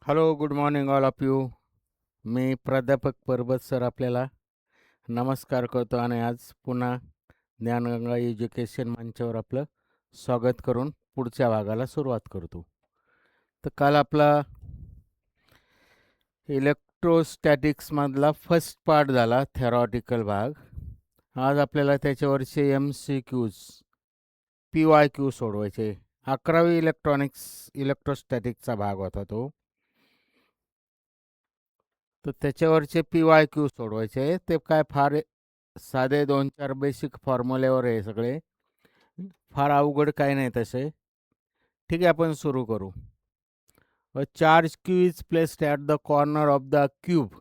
Hello, good morning all of you. मी प्राध्यापक Parbat sir आपल्याला नमस्कार करतो आणि आज पुन्हा ज्ञानगंगा एज्युकेशन मंचावर आपलं स्वागत करून पुढच्या भागाला सुरुवात करतो. तर काल आपला इलेक्ट्रोस्टॅटिक्समधला फर्स्ट पार्ट झाला, थेरॉटिकल भाग. आज आपल्याला त्याच्यावरचे MCQs PYQ सोडवायचे. 11वी इलेक्ट्रोस्टॅटिकचा भाग होता तो. तर त्याच्यावरचे PYQ सोडवायचे. ते काय फार साधे 2-4 बेसिक फॉर्म्युल्यावर आहे सगळे. फार अवघड काही नाही तसे. ठीक आहे, आपण सुरू करू. A charge Q is placed at the corner of the cube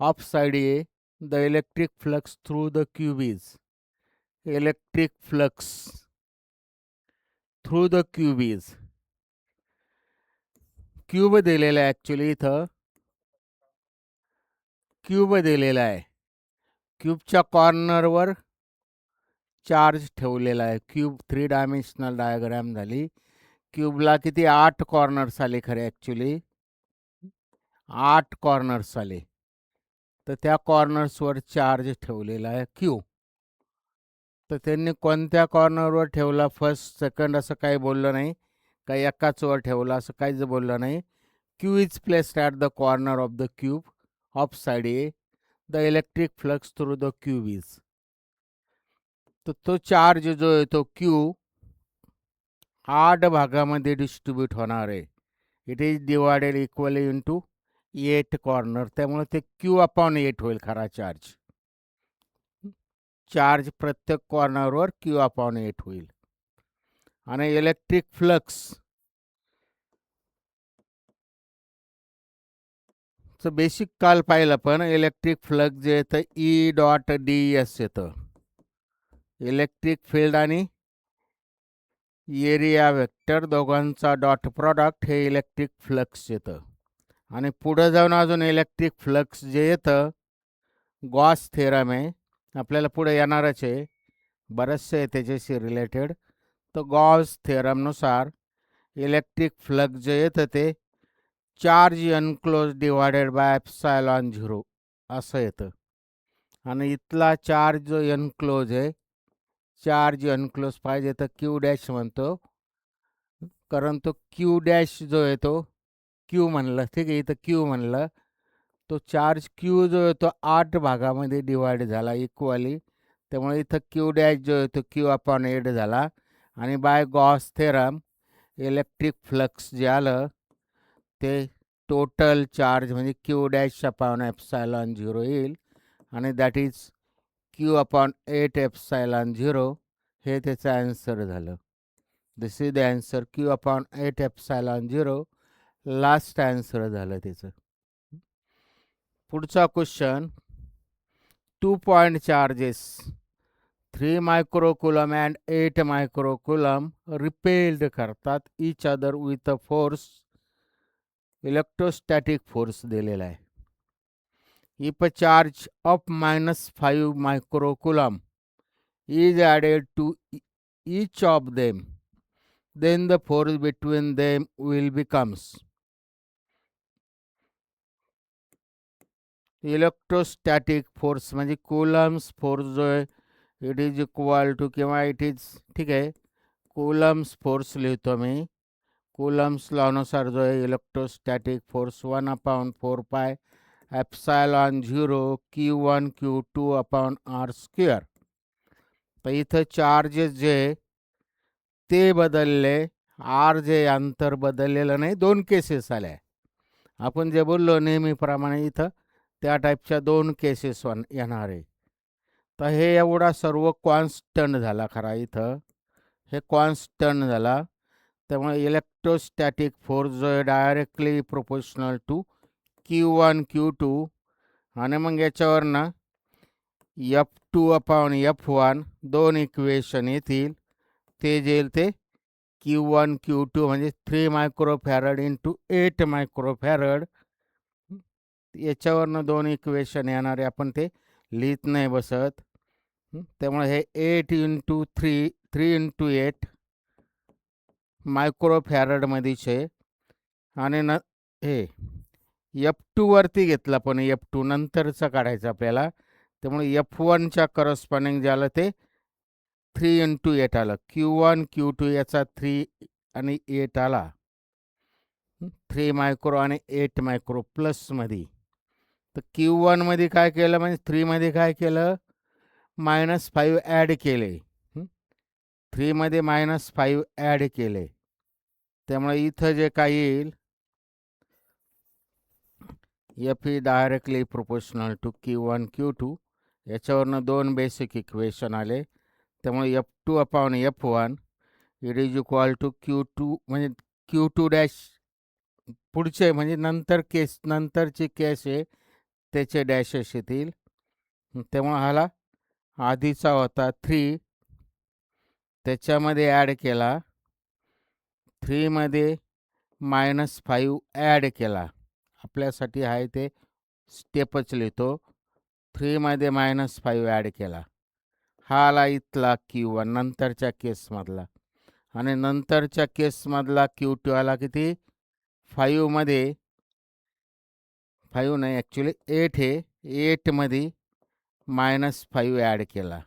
of side A. The electric flux through the cube is. Electric flux through the cube is. Cube दिलेला आहे ॲक्च्युली इथं. क्यूब दिलेला आहे. क्यूबच्या कॉर्नरवर चार्ज ठेवलेला आहे. Cube 3 dimensional diagram झाली. क्यूबला किती 8 corners आले खरे ॲक्च्युली. 8 कॉर्नर्स आले. तर त्या कॉर्नर्सवर चार्ज ठेवलेला आहे क्यू. तर त्यांनी कोणत्या कॉर्नरवर ठेवला, फर्स्ट सेकंड असं काही बोललं नाही, काही एकाचवर ठेवला असं काहीच बोललं नाही. Q is placed at the corner of the cube of side A. The electric flux through the cube is. तर तो चार्ज जो आहे तो क्यू 8 भागामध्ये डिस्ट्रीब्यूट होणार आहे. It is divided equally into 8 corner. त्यामुळे ते Q/8 होईल खरा चार्ज. चार्ज प्रत्येक कॉर्नरवर Q/8 होईल. आणि इलेक्ट्रिक फ्लक्स बेसिक काल पाहिलं, पण इलेक्ट्रिक फ्लक्स जे येतं E.ds येतं. इलेक्ट्रिक फील्ड आणि एरिया वेक्टर दोघांचा डॉट प्रॉडक्ट हे इलेक्ट्रिक फ्लक्स येतं. आणि पुढे जाऊन अजून इलेक्ट्रिक फ्लक्स जे येतं, गॉस थेरम आहे, आपल्याला पुढे येणारच आहे, बरेचसे आहे त्याच्याशी रिलेटेड. तर गॉस थेरमनुसार इलेक्ट्रिक फ्लक्स जे येतं ते charge enclose divided by epsilon 0 असं येतं. आणि इथला चार्ज जो एनक्लोज आहे, चार्ज एनक्लोज पाहिजे तर Q डॅश म्हणतो, कारण तो Q डॅश जो आहे तो Q म्हणलं, ठीक आहे, इथं Q म्हणलं, तो चार्ज Q जो आहे तो 8 भागामध्ये डिवाइड झाला इक्वली. त्यामुळे इथं Q डॅश जो आहे तो Q/8 झाला. आणि by Gauss theorem electric flux जे आलं ते टोटल चार्ज म्हणजे Q डॅश/एप्सायलॉन 0 येईल. आणि दॅट इज Q/8 एप्सायलॉन 0. हे त्याचं ॲन्सर झालं. This is the answer, Q/8 epsilon 0 last answer झालं त्याचं. पुढचा question. 2 point charges 3 microcoulomb and 8 microcoulomb repelled करतात each other with a force. Electrostatic force दिलेला आहे. If a charge of -5 microcoulomb is added to each of them, then the force between them will becomes. Electrostatic force म्हणजे coulombs force जो आहे, it is equal to किंवा it is, ठीक आहे, coulombs force लिहितो मी. Coulombs लॉनुसार जो आहे electrostatic force 1/4 epsilon 0 Q1 Q2/r². तर इथं चार्जेस जे ते बदलले, आर जे अंतर बदललेलं नाही. 2 केसेस आल्या. आपण जे बोललो नेहमीप्रमाणे इथं त्या टाईपच्या 2 केसेस येणार आहे. तर हे एवढा सर्व कॉन्स्टंट झाला खरा. इथं हे कॉन्स्टंट झाला. त्यामुळे इलेक्ट्रोस्टॅटिक फोर्स जो आहे directly proportional to Q1 Q2. आणि मग याच्यावरनं F2/F1 2 इक्वेशन येतील. ते जे येईल ते Q1 Q2 म्हणजे 3 मायक्रोफॅरड इंटू 8 मायक्रोफॅरड. याच्यावरनं 2 इक्वेशन येणारे, आपण ते लिहित नाही बसत. त्यामुळे हे 8 इंटू 3 इंटू 8 मायक्रोफॅरडमध्येच आहे. आणि हे F2 वरती घेतला, पण F2 नंतरचा काढायचा आपल्याला. त्यामुळे F1च्या करस्पॉन्डिंग झालं ते 3 × 8 आलं. Q1 Q2 याचा 3 आणि 8 आला. 3 मायक्रो आणि 8 मायक्रो प्लसमध्ये. तर Q1 मध्ये काय केलं, म्हणजे 3 मध्ये काय केलं, -5 ॲड केले. 3 मध्ये -5 ॲड केले. त्यामुळे इथं जे काय येईल, F ही directly proportional to Q1 Q2. याच्यावरनं 2 बेसिक इक्वेशन आले. त्यामुळे F2 upon F1 it is equal to Q2, म्हणजे Q2 डॅश पुढचे म्हणजे नंतरची केस आहे त्याचे डॅशेस येतील. त्यामुळे हाला आधीचा होता 3, त्याच्यामध्ये ॲड केला. 3 मध्ये -5 ॲड केला. आपल्यासाठी आहे ते स्टेपच लिहितो. 3 मध्ये -5 ॲड केला. हा आला इथला Q1 नंतरच्या केसमधला. आणि नंतरच्या केसमधला Q2 आला किती, 5 मध्ये 5 नाही, ॲक्च्युली 8 आहे. 8 मध्ये -5 ॲड केला.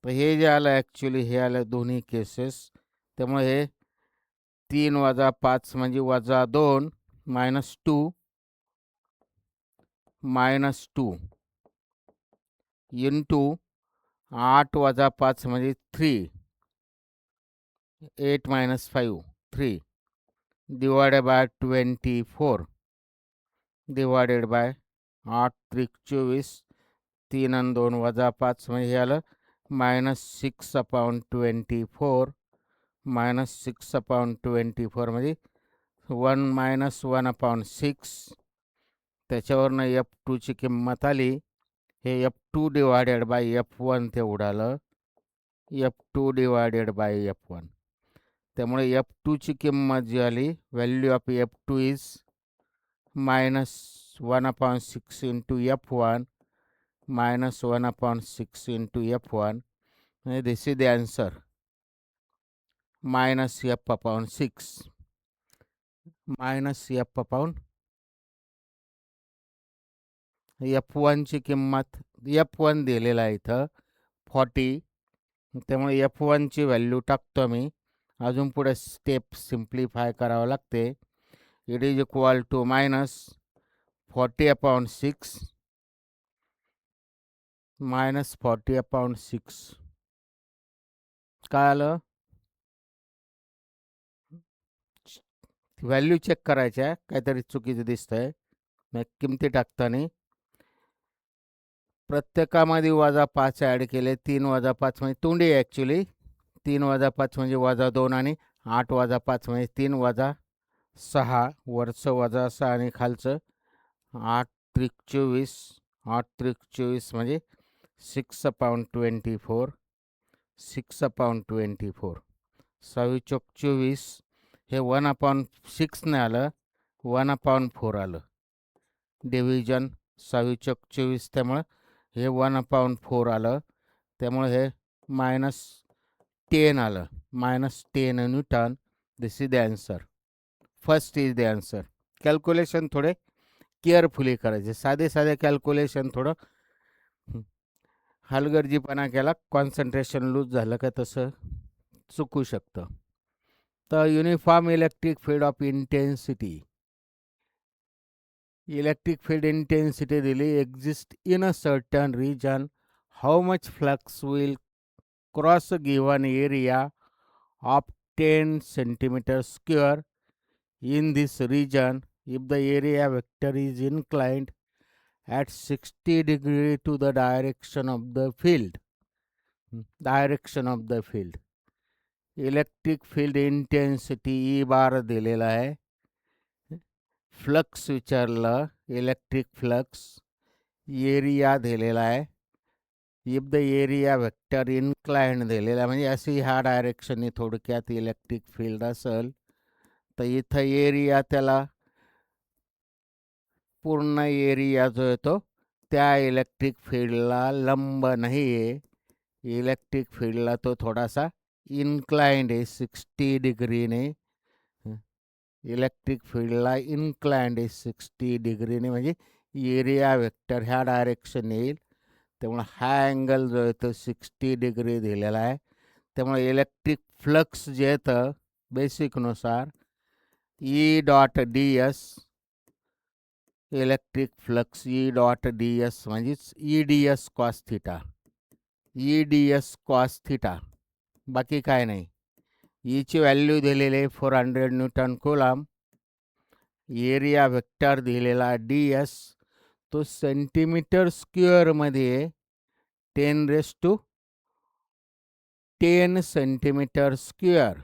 तर हे जे आलं ॲक्च्युली हे आलं दोन्ही केसेस. त्यामुळे हे 3 + 5 म्हणजे -2 -2 -2 इंटू 8 + 5 म्हणजे 3, 8 - 5 3 डिवायडेड बाय 24 डिवायडेड बाय 8 त्रिक 24, 3 आणि 2 - 5 म्हणजे हे आलं -6/24 -6/24 म्हणजे 1 - 1/6. त्याच्यावरनं F2ची किंमत आली, हे F2 डिवायडेड बाय F1 तेवढं आलं, F2 डिवायडेड बाय F1. त्यामुळे F2ची किंमत जी आली, value of F2 is -1/6 into F1 -1/6 into F1. म्हणजे this is the answer, -F/6 -F/. F1ची किंमत F1 दिलेला आहे इथं 40. त्यामुळे F1ची व्हॅल्यू टाकतो मी. अजून पुढे स्टेप सिम्प्लिफाय करावं लागते. It is equal to -40/6 -40/6. काय आलं, व्हॅल्यू चेक करायच्या, काहीतरी चुकीचं दिसतंय. मग किमती टाकताना प्रत्येकामध्ये -5 ॲड केले. 3 - 5 म्हणजे तोंडी आहे ॲक्च्युली. 3 - 5 म्हणजे -2 आणि 8 - 5 म्हणजे 3 - 6. वरचं -6 आणि खालचं 8 त्रिक 24, 8 त्रिक 24 म्हणजे 6/24, 6/24. 6 चोक 24, हे 1/6 नाही आलं, 1/4 आलं. डिव्हिजन 6 चोक 24, त्यामुळं हे 1/4 आलं. त्यामुळे हे -10 आलं, -10 Newton. This is the answer. First is the answer. Calculation थोडे केअरफुली करायचे. साधे कॅल्क्युलेशन थोडं हलगर्जीपणा केला, कॉन्सन्ट्रेशन लूज झालं का तसं चुकू शकतं. तर uniform electric field of intensity, electric field intensity दिली, exist in a certain region, how much flux will cross a given area of 10 centimeter square in this region if the area vector is inclined at 60 degree to the direction of the field. Direction of the field. Electric field intensity E bar दिलेला आहे. Flux विचारलं, electric flux. Area दिलेला आहे. If the area vector inclined दिलेला, म्हणजे अशी ह्या डायरेक्शनने थोडक्यात इलेक्ट्रिक फील्ड असेल, तर इथं एरिया त्याला पूर्ण एरिया जो येतो त्या इलेक्ट्रिक फील्डला लंब नाही आहे. इलेक्ट्रिक फील्डला तो थोडासा इन्क्लाइंड आहे 60 डिग्रीने. इलेक्ट्रिक फील्डला इन्क्लाइंड आहे 60 डिग्रीने, म्हणजे एरिया वेक्टर ह्या डायरेक्शन येईल. त्यामुळे हा अँगल जो आहे तो 60 डिग्री दिलेला आहे. त्यामुळे इलेक्ट्रिक फ्लक्स जे येतं बेसिकनुसार E dot D S, electric flux E dot D S म्हणजेच E D S cos theta, E D S cos theta, बाकी काय नाही. ईची व्हॅल्यू दिलेली आहे 400 न्यूटन कोलाम. एरिया वेक्टर दिलेला डी एस, तो सेंटीमीटर स्क्वेअरमध्ये 10 सेंटीमीटर स्क्वेअर.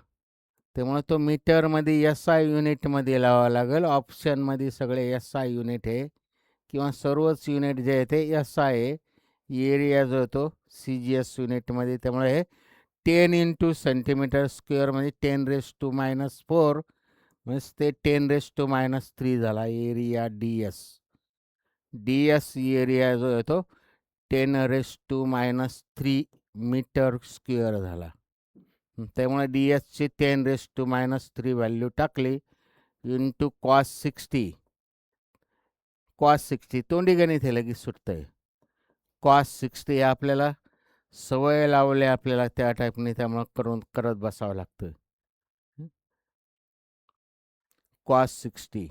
त्यामुळे तो मीटरमध्ये एस आय युनिटमध्ये लावावा लागेल. ऑप्शनमध्ये सगळे एस आय युनिट आहे किंवा सर्वच युनिट जे आहे ते एस आय आहे. एरिया जो तो सी जी एस युनिटमध्ये. त्यामुळे हे 10 इंटू सेंटीमीटर स्क्वेअर म्हणजे 10⁻⁻4 म्हणजे ते 10⁻³ झाला area D S. D S area जो आहे तो 10⁻³ मीटर स्क्वेअर झाला. त्यामुळे डी एसची 10⁻³ व्हॅल्यू टाकली इंटू कॉस 60. कॉस 60 तोंडी गणित हे लगेच सुटतंय. कॉस 60 आपल्याला सवय लावली आपल्याला त्या टाईपने, त्यामुळे करत बसावं लागतं. कॉस 60,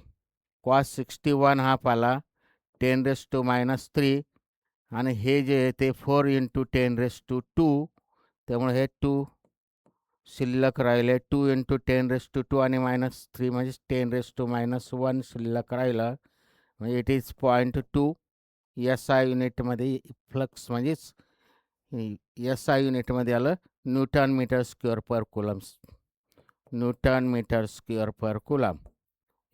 कॉस 61 हाफ आला 10⁻³ आणि हे जे आहे ते 4 इंटू 10⁻². त्यामुळे हे 2 शिल्लक राहिले. 2 इंटू 10⁻² आणि -3 म्हणजे 10⁻⁻1 शिल्लक राहिलं. म्हणजे इट इज 0.2 एस आय युनिटमध्ये फ्लक्स, म्हणजेच एस आय युनिटमध्ये आलं newton metre square per coulomb. Newton metre square per coulomb.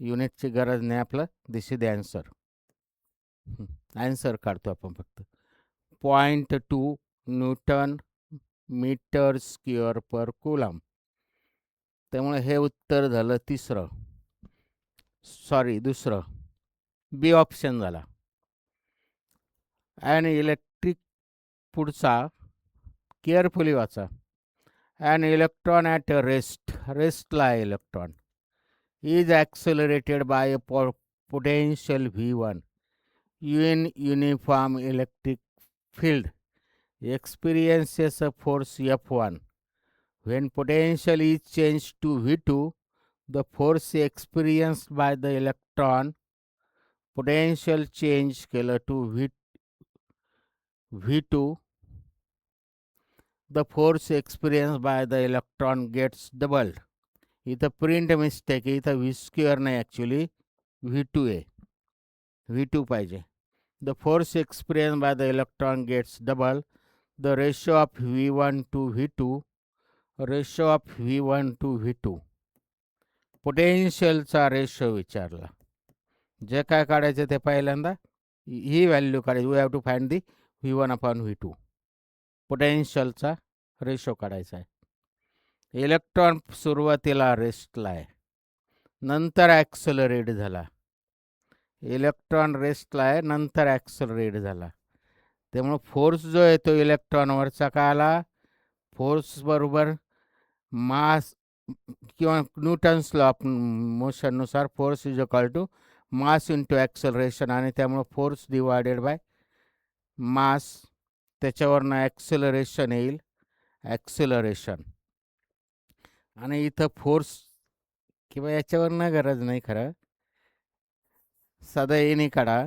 युनिटची गरज नाही आपलं. This is the answer. Answer काढतो आपण फक्त 0.2 newton metre square per coulomb. त्यामुळे हे उत्तर झालं दुसरं. बी ऑप्शन झाला. ॲन इलेक्ट्रिक, पुढचा केअरफुली वाचा. ॲन इलेक्ट्रॉन ॲट रेस्टला electron is accelerated by a potential V1 in uniform electric field, experiences a force F1. When potential is changed to V2, the force experienced by the electron, potential change केलं to V2, the force experienced by the electron gets doubled. इथं print mistake आहे. इथं V² नाही, actually V2 आहे. V2 पाहिजे. The force experience by the electron gets double. The ratio of V1 to V2, ratio of V1 to V2. पोटेन्शियलचा ratio विचारला. जे काय काढायचं ते पहिल्यांदा ही व्हॅल्यू काढायची. We have to find the V1/V2. पोटेन्शियलचा रेशो काढायचा आहे. इलेक्ट्रॉन सुरुवातीला रेस्टला आहे, नंतर ॲक्सलरेट झाला. इलेक्ट्रॉन रेस्टला आहे, नंतर ॲक्सलरेट झाला. त्यामुळे फोर्स जो आहे तो इलेक्ट्रॉनवरचा काय आला, फोर्स बरोबर मास किंवा न्यूटन्स लॉ ऑफ मोशननुसार force is equal to mass into acceleration. आणि त्यामुळे फोर्स डिवायडेड बाय मास, त्याच्यावरनं ॲक्सलरेशन येईल, ॲक्सलरेशन. आणि इथं फोर्स किंवा याच्यावरनं गरज नाही खरं, साधा येणे काढा.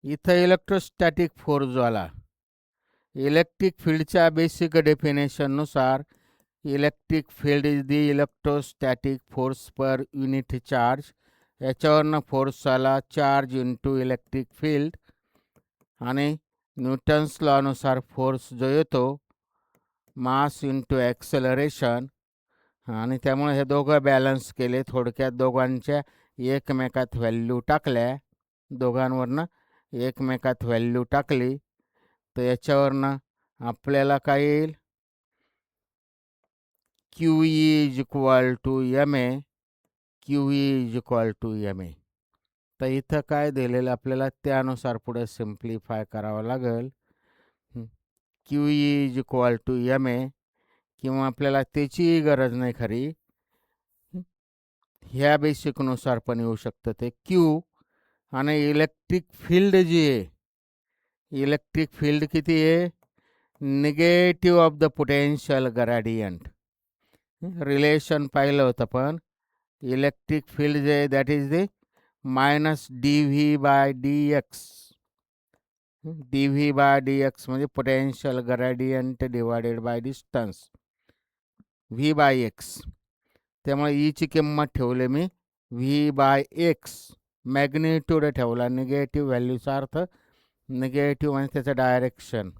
इथं इलेक्ट्रोस्टॅटिक फोर्स जो आला, इलेक्ट्रिक फील्डच्या बेसिक डेफिनेशननुसार electric field is the electrostatic force per unit charge. याच्यावरनं फोर्स आला चार्ज इंटू इलेक्ट्रिक फील्ड. आणि न्यूटन्स लॉनुसार फोर्स जो येतो मास इंटू ॲक्सेलरेशन. आणि त्यामुळे हे दोघं बॅलन्स केले. थोडक्यात दोघांच्या एकमेकात व्हॅल्यू टाकल्या, दोघांवरनं एकमेकात व्हॅल्यू टाकली तर याच्यावरनं आपल्याला काय येईल, q is equal to m a. Q is equal to m a. तर इथं काय दिलेलं आपल्याला त्यानुसार पुढे सिम्प्लिफाय करावं लागेल. Q is equal to m a, किंवा आपल्याला त्याचीही गरज नाही खरी. ह्या बेसिकनुसार पण येऊ शकतं ते क्यू. आणि इलेक्ट्रिक फील्ड जी आहे, इलेक्ट्रिक फील्ड किती आहे, negative of the potential gradient. Relation पाहिलं होतं पण इलेक्ट्रिक फील्ड जे आहे that is the minus D V by D X. D V by D X म्हणजे potential gradient divided by distance V by X. त्यामुळे ईची किंमत ठेवली मी व्ही बाय एक्स. मॅग्निट्यूड ठेवला, निगेटिव्ह व्हॅल्यूचा अर्थ निगेटिव्ह म्हणजे त्याचं डायरेक्शन,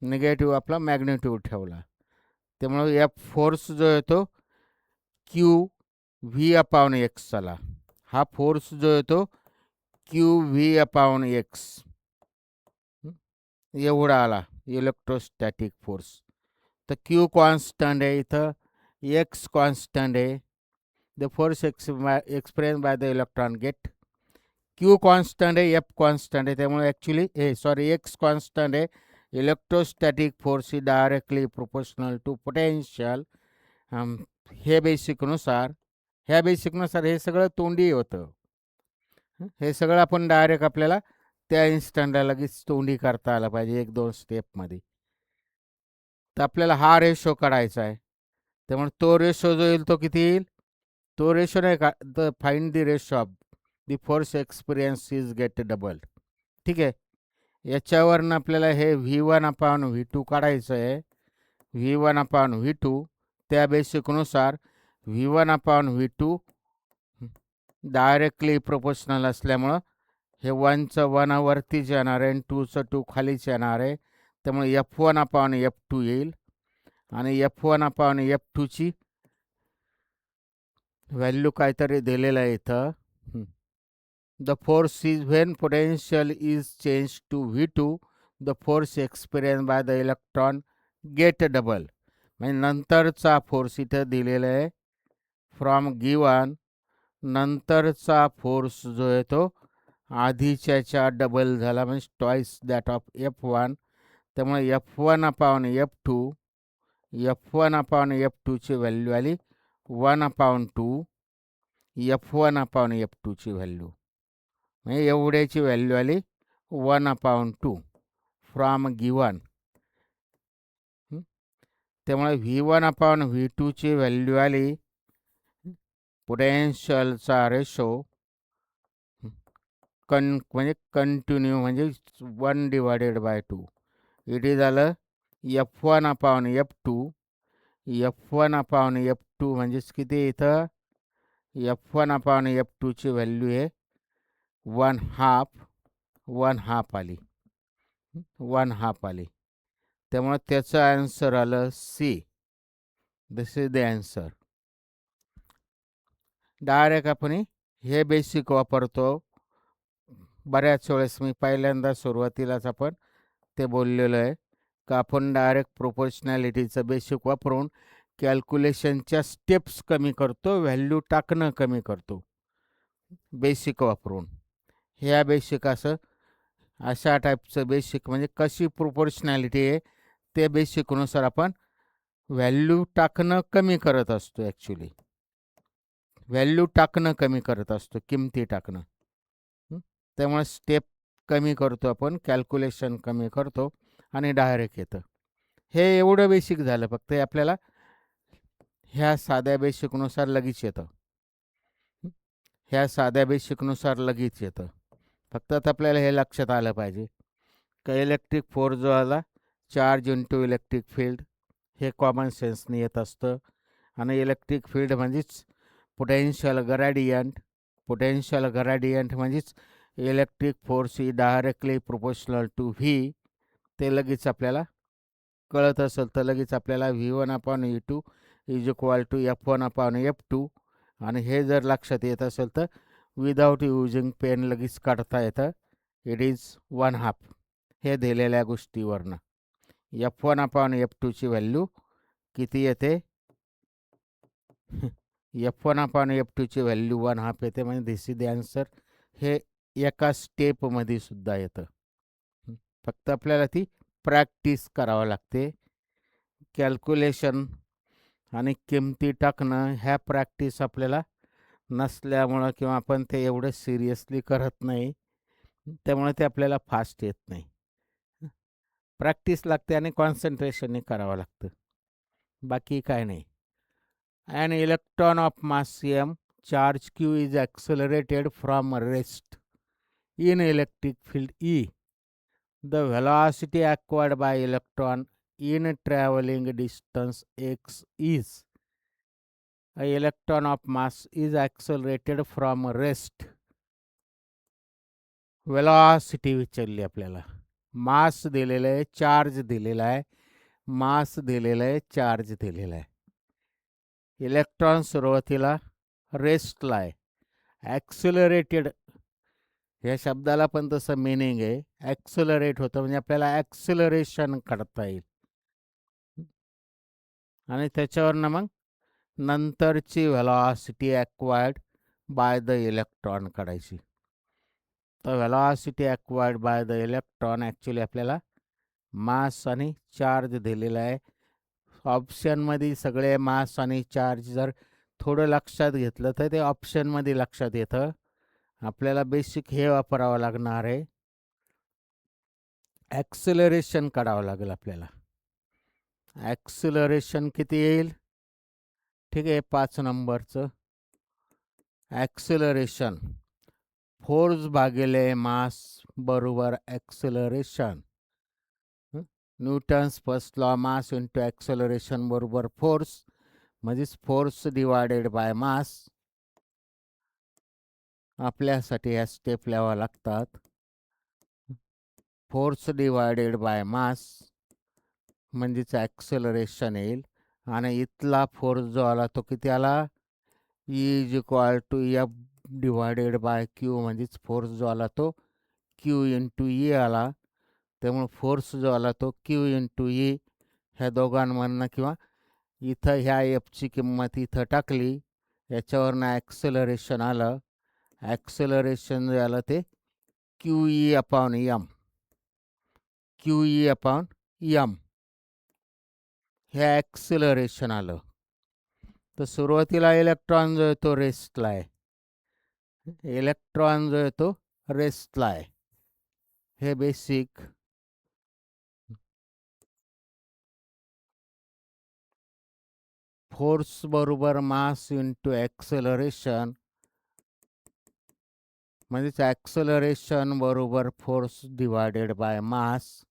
निगेटिव्ह आपला मॅग्निट्यूड ठेवला. त्यामुळे या फोर्स जो येतो क्यू व्ही अपाऊन एक्स झाला. हा फोर्स जो येतो क्यू व्ही अपाऊन एक्स एवढा आला इलेक्ट्रोस्टॅटिक फोर्स. तर क्यू कॉन्स्टंट आहे, इथं एक्स कॉन्स्टंट आहे. The force express by the electron get. Q constant आहे, एफ कॉन्स्टंट आहे. त्यामुळे ॲक्च्युली एक्स कॉन्स्टंट आहे. इलेक्ट्रोस्टॅटिक फोर्स ही डायरेक्टली प्रोपोर्शनल टू पोटेन्शियल. हे बेसिकनुसार हे सगळं तोंडी होतं. हे सगळं आपण डायरेक्ट आपल्याला त्या इन्स्टंटला लगेच तोंडी करता आलं पाहिजे 1-2 स्टेपमध्ये. तर आपल्याला हा रेशो काढायचा आहे. त्यामुळे तो रेशो जो येईल तो किती येईल, तो रेशो नाही का, the find the ratio of the force experience is get double. ठीक आहे. याच्यावरनं आपल्याला हे V1 अपॉन V2 काढायचं आहे. V1 अपॉन V2 त्या बेसिकनुसार V1 upon V2 directly proportional असल्यामुळं हे 1चं 1 वरतीच येणार आहे आणि 2चं 2 खालीच येणार आहे. त्यामुळे F1 अपॉन F2 येईल. आणि F1 अपॉन F2ची व्हॅल्यू काहीतरी दिलेलं आहे इथं. The force is when potential is change to V2 the force experience by the electron get double. म्हणजे नंतरचा फोर्स इथं दिलेला आहे फ्रॉम गिवन. नंतरचा फोर्स जो आहे तो आधीच्याच्या डबल झाला, म्हणजे ट्वाईस दॅट ऑफ F1. त्यामुळे F1 upon F2 F1 upon F2ची value आली 1/2. F1 अपॉन F2ची व्हॅल्यू म्हणजे एवढ्याची व्हॅल्यू आली 1/2 फ्रॉम गिवन. त्यामुळे V1 अपॉन V2ची व्हॅल्यू आली, पोटेन्शियलचा रेशो म्हणजे कंटिन्यू म्हणजे 1/2. इट इज आलं F1 upon F2. F1 upon F2 म्हणजेच किती इथं F1 अपॉन F2ची व्हॅल्यू आहे 1/2 आली, 1/2 आली. त्यामुळे त्याचं आन्सर आलं c. This is the answer. Direct आपण हे बेसिक वापरतो. बऱ्याच वेळेस मी पहिल्यांदा सुरुवातीलाच आपण ते बोललेलं आहे का आपण डायरेक्ट प्रोपोर्शनॅलिटीचं बेसिक वापरून कॅल्क्युलेशनच्या स्टेप्स कमी करतो, व्हॅल्यू टाकणं कमी करतो बेसिक वापरून. ह्या बेसिक अशा टाईपचं बेसिक म्हणजे कशी प्रोपोर्शनॅलिटी आहे ते बेसिकनुसार आपण व्हॅल्यू टाकणं कमी करत असतो. ॲक्च्युली व्हॅल्यू टाकणं कमी करत असतो, किमती टाकणं. त्यामुळे स्टेप कमी करतो आपण, कॅल्क्युलेशन कमी करतो आणि डायरेक्ट येतं. हे एवढं बेसिक झालं. फक्त हे आपल्याला ह्या साध्या बेसिकनुसार लगेच येतं. ह्या साध्या बेसिकनुसार लगेच येतं. फक्त आता आपल्याला हे लक्षात आलं पाहिजे का इलेक्ट्रिक फोर्स जो आला चार्ज इंटू इलेक्ट्रिक फील्ड हे कॉमन सेन्सने येत असतं. आणि इलेक्ट्रिक फील्ड म्हणजेच पोटेन्शियल ग्रेडियंट. पोटेन्शियल ग्रेडियंट म्हणजेच इलेक्ट्रिक फोर्स ही डायरेक्टली प्रोपोर्शनल टू व्ही. ते लगेच आपल्याला कळत असेल तर लगेच आपल्याला V1 upon V2 is equal to F1 upon F2. आणि हे जर लक्षात येत असेल तर विदाऊट युजिंग पेन लगेच काढता येतं. इट इज 1/2 हे दिलेल्या गोष्टीवरनं. F1 अपॉन F2ची व्हॅल्यू किती येते F1 अपॉन F2ची व्हॅल्यू 1/2 येते. म्हणजे दिस इज द आन्सर. हे एका स्टेपमध्ये सुद्धा येतं. फक्त आपल्याला ती प्रॅक्टिस करावं लागते. कॅल्क्युलेशन आणि किमती टाकणं ह्या प्रॅक्टिस आपल्याला नसल्यामुळं किंवा आपण ते एवढं सिरियसली करत नाही, त्यामुळे ते आपल्याला फास्ट येत नाही. प्रॅक्टिस लागते आणि कॉन्सन्ट्रेशनने करावं लागतं. बाकी काय नाही. An electron of mass m charge q is accelerated from rest in electric field E. The velocity acquired by electron in traveling distance x is. A electron of mass is accelerated from rest. Velocity विचारली आपल्याला. मास दिलेलं आहे, charge दिलेला आहे, मास दिलेलं आहे, charge दिलेला आहे. इलेक्ट्रॉन सुरुवातीला रेस्टला आहे. ॲक्सिलरेटेड या शब्दाला पण तसं मिनिंग आहे. ॲक्सिलरेट होतं म्हणजे आपल्याला ॲक्सिलरेशन काढता येईल. आणि त्याच्यावरनं मग नंतरची velocity acquired bye the electron काढायची. तर velocity acquired bye the electron actually आपल्याला मास आणि चार्ज दिलेला आहे. ऑप्शनमध्ये सगळे मास आणि चार्ज जर थोडं लक्षात घेतलं तर ते ऑप्शनमध्ये लक्षात येतं. आपल्याला बेसिक हे वापरावं लागणार आहे. ॲक्सिलरेशन काढावं लागेल आपल्याला. ॲक्सिलरेशन किती येईल? ठीक आहे, 5 नंबरचं ॲक्सिलरेशन फोर्स भागिले मास बरोबर acceleration. Newton's first law mass into acceleration बरोबर फोर्स, म्हणजेच फोर्स डिवायडेड बाय मास. आपल्यासाठी ह्या स्टेप लिहाव्या लागतात. फोर्स डिवायडेड बाय मास म्हणजेच ॲक्सिलरेशन येईल. आणि इथला फोर्स जो आला तो किती आला? E is equal to f divided by q, म्हणजेच फोर्स जो आला तो क्यू इंटू ई आला. त्यामुळे फोर्स जो आला तो क्यू इंटू ई. ह्या दोघांमधनं किंवा इथं ह्या एफची किंमत इथं टाकली, याच्यावरनं ॲक्सिलरेशन आलं. ॲक्सिलरेशन जे आलं ते q E upon m, q E upon m हे ॲक्सिलरेशन आलं. तर सुरुवातीला इलेक्ट्रॉन जो आहे तो रेस्टला आहे. इलेक्ट्रॉन जो आहे तो रेस्टला आहे. हे बेसिक फोर्स बरोबर मास इंटू ॲक्सिलरेशन, म्हणजेच ॲक्सिलरेशन बरोबर फोर्स डिवायडेड बाय मास.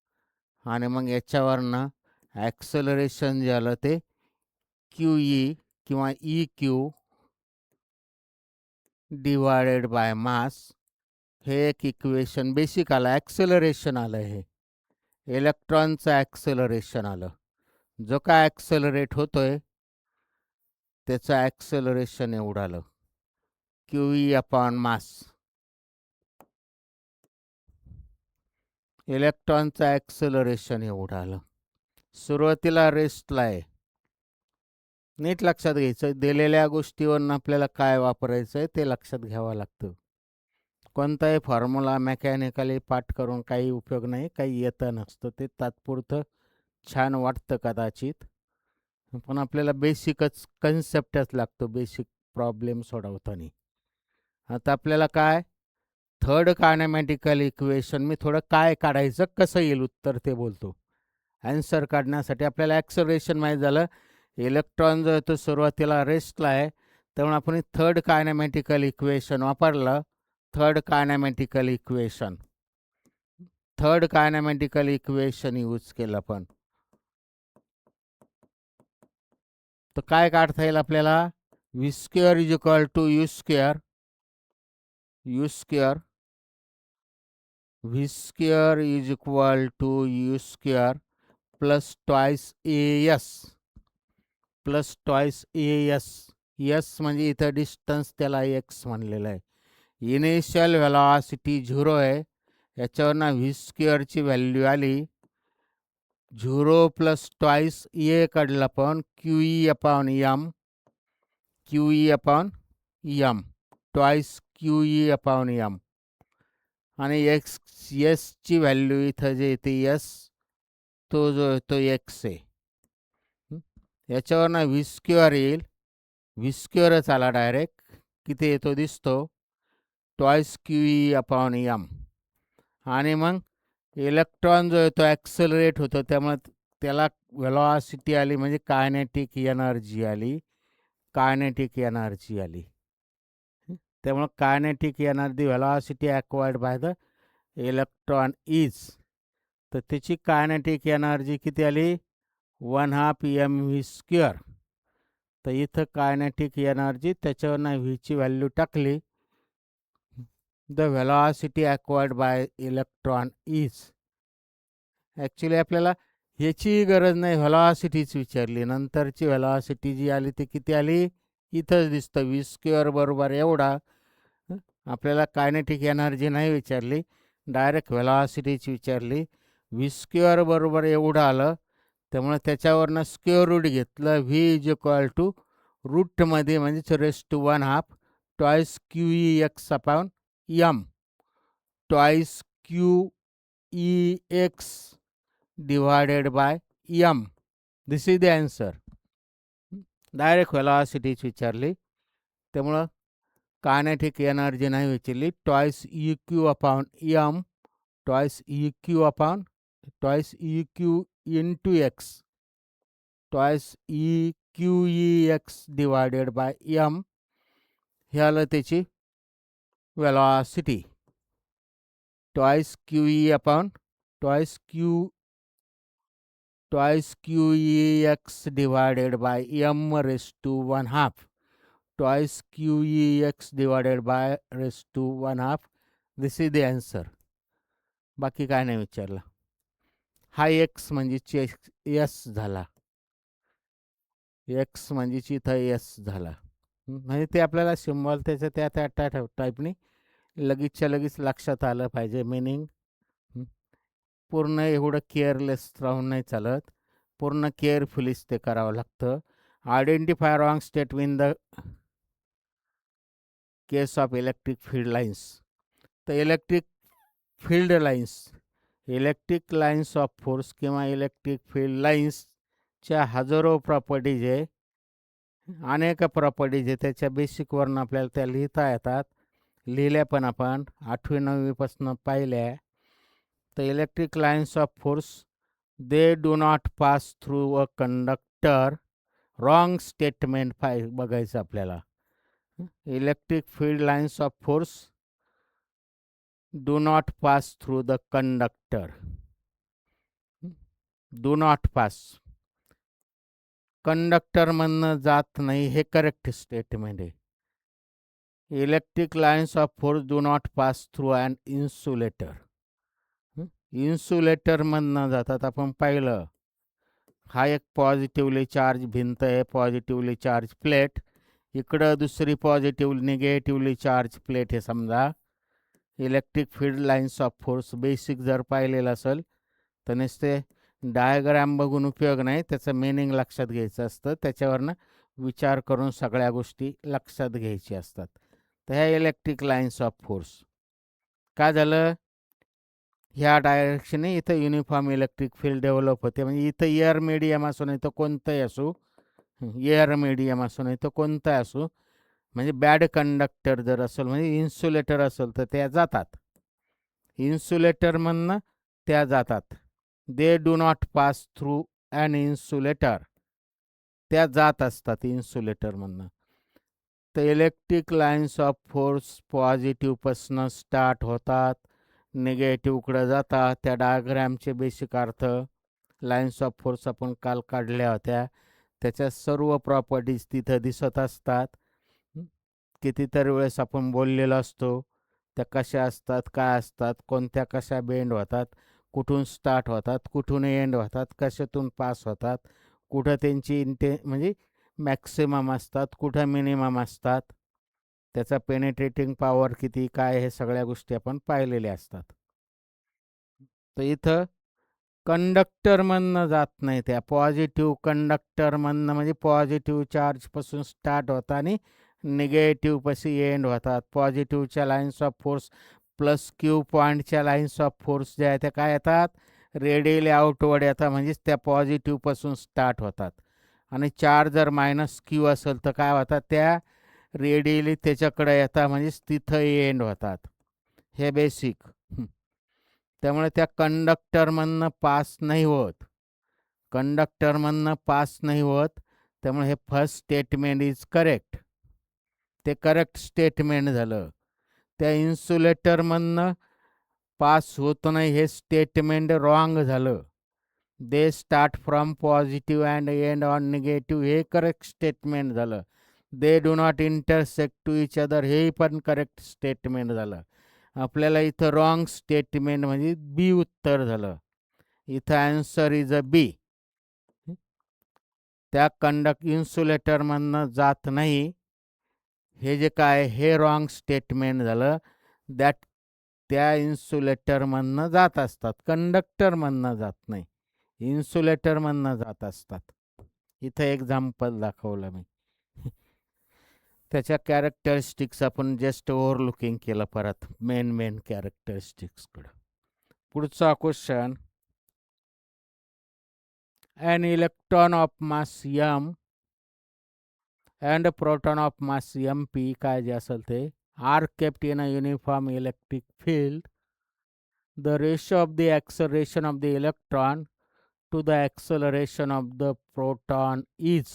आणि मग याच्यावरनं ॲक्सिलरेशन जे आलं ते क्यू ई किंवा E Q divided by mass. हे एक इक्वेशन बेसिक आलं. ॲक्सिलरेशन आलं. हे इलेक्ट्रॉनचं ॲक्सिलरेशन आलं. जो काय ॲक्सिलरेट होतोय त्याचं ॲक्सिलरेशन एवढं आलं, क्यू ई अपॉन मास. इलेक्ट्रॉनचं ॲक्सिलरेशन एवढं आलं. सुरुवातीला रेस्टला आहे. नीट लक्षात घ्यायचं, दिलेल्या गोष्टीवरून आपल्याला काय वापरायचं आहे ते लक्षात घ्यावं लागतं. कोणताही फॉर्म्युला मेकॅनिकली पाठ करून काही उपयोग नाही, काही येतं नसतं. ते तात्पुरतं छान वाटतं कदाचित, पण आपल्याला बेसिकच कन्सेप्टच लागतो बेसिक प्रॉब्लेम सोडवताना. आता आपल्याला काय थर्ड कायनेमॅटिकल इक्वेशन, मी थोडं काय काढायचं कसं येईल उत्तर ते बोलतो. ॲन्सर काढण्यासाठी आपल्याला ॲक्सिलरेशन माहीत झालं. इलेक्ट्रॉन जो आहे तो सुरुवातीला रेस्टला आहे, त्यामुळे आपण थर्ड कायनेमॅटिकल इक्वेशन वापरलं. थर्ड कायनेमॅटिकल इक्वेशन यूज केलं आपण. तर काय काढता येईल आपल्याला? V square is equal to you square, v square is equal to you square plus twice a s. S म्हणजे इथं डिस्टन्स, त्याला एक्स म्हणलेलं आहे. इनिशियल व्हेलॉसिटी 0 आहे. याच्यावरनं व्ही स्क्वेअरची व्हॅल्यू आली 0 प्लस ट्वाइस ए काढलं आपण q E upon m, twice q E upon M. आणि एसची व्हॅल्यू इथं जे येते एस, तो जो तो एक्स आहे. याच्यावरनं व्ही स्क्वेअर येईल. व्ही स्क्वेअरच आला डायरेक्ट. किती येतो दिसतो, ट्वाईस QE अपॉन M. आणि मग इलेक्ट्रॉन जो आहे तो ॲक्सलरेट होतो, त्यामुळे त्याला व्हेलॉसिटी आली, म्हणजे कायनेटिक एनर्जी आली. कायनेटिक एनर्जी आली. त्यामुळे kinetic energy velocity acquired bye the electron is, तर त्याची कायनेटिक एनर्जी किती आली, 1/2 mv². तर इथं कायनेटिक एनर्जी त्याच्यावरनं व्हीची व्हॅल्यू टाकली, the velocity acquired bye electron is. Actually आपल्याला ह्याची गरज नाही, व्हेलॉसिटीच विचारली. नंतरची व्हेलॉसिटी जी आली ती किती आली, इथंच दिसतं, v² बरोबर एवढा. आपल्याला कायनेटिक एनर्जी नाही विचारली, डायरेक्ट व्हेलॉसिटीच विचारली. v² बरोबर एवढं आलं, त्यामुळे त्याच्यावरनं स्क्वेअर रूट घेतलं. v इज इक्वल टू रूटमध्ये म्हणजेच raise to 1/2 twice QEX upon M, twice QEX divided by M. This is the answer. Direct व्हेलॉसिटीच विचारली, त्यामुळं कायनेटिक एनर्जी नाही विचारली. Twice EQ upon M, twice EQ upon twice EQ into X, twice QEX divided by M. हे आलं त्याची व्हेलॉसिटी. Twice QE upon twice QEX divided by M raise to 1/2, twice QEX divided by raise to 1/2. This is the answer. बाकी काय नाही विचारलं. हा x म्हणजे एस झाला, एक्स म्हणजे इथं एस झाला. म्हणजे ते आपल्याला सिम्बॉल त्याचं त्या टाईपने लगेचच्या लगेच लक्षात आलं पाहिजे मिनिंग. पूर्ण एवढं केअरलेस राहून नाही चालत, पूर्ण केअरफुलीच ते करावं लागतं. Identify wrong state in the case of electric field lines. तर electric field lines, electric lines of force किंवा इलेक्ट्रिक फील्ड लाईन्सच्या हजारो प्रॉपर्टीज आहे, अनेक प्रॉपर्टीज आहे. त्याच्या बेसिकवरून आपल्याला त्या लिहिता येतात, लिहिल्या पण आपण 8वी 9वीपासून पाहिल्या. तर electric lines of force, they do not pass through a conductor. Wrong statement बघायचं आपल्याला. Electric field lines of force do not pass through the conductor. Do not pass, कंडक्टरमधनं जात नाही, हे करेक्ट स्टेटमेंट आहे. Electric lines of force do not pass through and insulator. इन्सुलेटरमधनं जातात. आपण पाहिलं, हा एक पॉझिटिव्हली चार्ज भिंत आहे, पॉझिटिव्हली चार्ज प्लेट, इकडं दुसरी निगेटिव्हली चार्ज प्लेट आहे समजा. Electric field lines of force basic जर पाहिलेलं असेल तर नुसते डायग्राम बघून उपयोग नाही, त्याचं मिनिंग लक्षात घ्यायचं असतं, त्याच्यावरनं विचार करून सगळ्या गोष्टी लक्षात घ्यायची असतात. तर ह्या इलेक्ट्रिक लाईन्स ऑफ फोर्स काय झालं, ह्या डायरेक्शने इथं युनिफॉर्म इलेक्ट्रिक फील्ड डेव्हलप होते. म्हणजे इथं एअर मीडियम असो नाही तर कोणतंही असो, एअर मीडियम असो नाही तर कोणतंही असो, म्हणजे बॅड कंडक्टर जर असेल, म्हणजे इन्सुलेटर असेल तर त्या जातात, इन्सुलेटरमधनं त्या जातात. They do not pass through an insulator, त्या जात असतात इन्सुलेटरमधनं. तर इलेक्ट्रिक लाईन्स ऑफ फोर्स पॉझिटिव्हपासून स्टार्ट होतात, निगेटिव्हकडं जातात. त्या डायग्रॅमचे बेसिक अर्थ, लाईन्स ऑफ फोर्स आपण काल काढल्या होत्या, त्याच्या सर्व प्रॉपर्टीज तिथं दिसत असतात. कितीतरी वेळेस आपण बोललेलो असतो, त्या कशा असतात, काय असतात, कोणत्या कशा बेंड होतात, कुठून स्टार्ट होतात, कुठून एंड होतात, कशातून पास होतात, कुठं त्यांची म्हणजे मॅक्सिमम असतात, कुठं मिनिमम असतात, त्याचा पेनिट्रेटिंग पॉवर किती काय, हे सगळ्या गोष्टी आपण पाहिलेल्या असतात. तर इथं कंडक्टरमधनं जात नाही, त्या पॉझिटिव्ह कंडक्टरमधनं, म्हणजे पॉझिटिव्ह चार्जपासून स्टार्ट होता आणि निगेटिव्हपाशी एंड होतात. पॉझिटिव्हच्या lines of force plus Q पॉईंटच्या लाईन्स ऑफ फोर्स ज्या आहेत त्या काय येतात, रेडियली आउटवर्ड येतात, म्हणजेच त्या पॉझिटिव्हपासून स्टार्ट होतात. आणि चार्ज जर मायनस क्यू असेल तर काय होतात, त्या रेडियली त्याच्याकडे येतात म्हणजेच तिथं एंड होतात. हे बेसिक. त्यामुळे त्या कंडक्टरमधनं पास नाही होत. कंडक्टरमधनं पास नाही होत. त्यामुळे हे फर्स्ट स्टेटमेंट इज करेक्ट. ते करेक्ट स्टेटमेंट झालं. त्या इन्सुलेटरमधनं पास होत नाही हे स्टेटमेंट रॉंग झालं. They start from positive and end on negative हे करेक्ट स्टेटमेंट झालं. They do not intersect to each other हे पण करेक्ट स्टेटमेंट झालं. आपल्याला इथं रॉंग स्टेटमेंट म्हणजे बी उत्तर झालं. इथं आन्सर इज अ बी. त्या इन्सुलेटरमधनं जात नाही हे जे काय हे रॉंग स्टेटमेंट झालं. दॅट त्या इन्सुलेटरमधनं जात असतात, कंडक्टरमधनं जात नाही, इन्सुलेटरमधनं जात असतात. इथं एक्झाम्पल दाखवलं मी. त्याच्या कॅरेक्टरिस्टिक्स आपण जस्ट ओव्हरलुकिंग केलं परत मेन कॅरेक्टरिस्टिक्सकडं. पुढचा question. an electron of mass m and a proton of mass mp काय जे असेल ते are kept in a uniform electric field. The ratio of the acceleration of the electron to the acceleration of the proton is.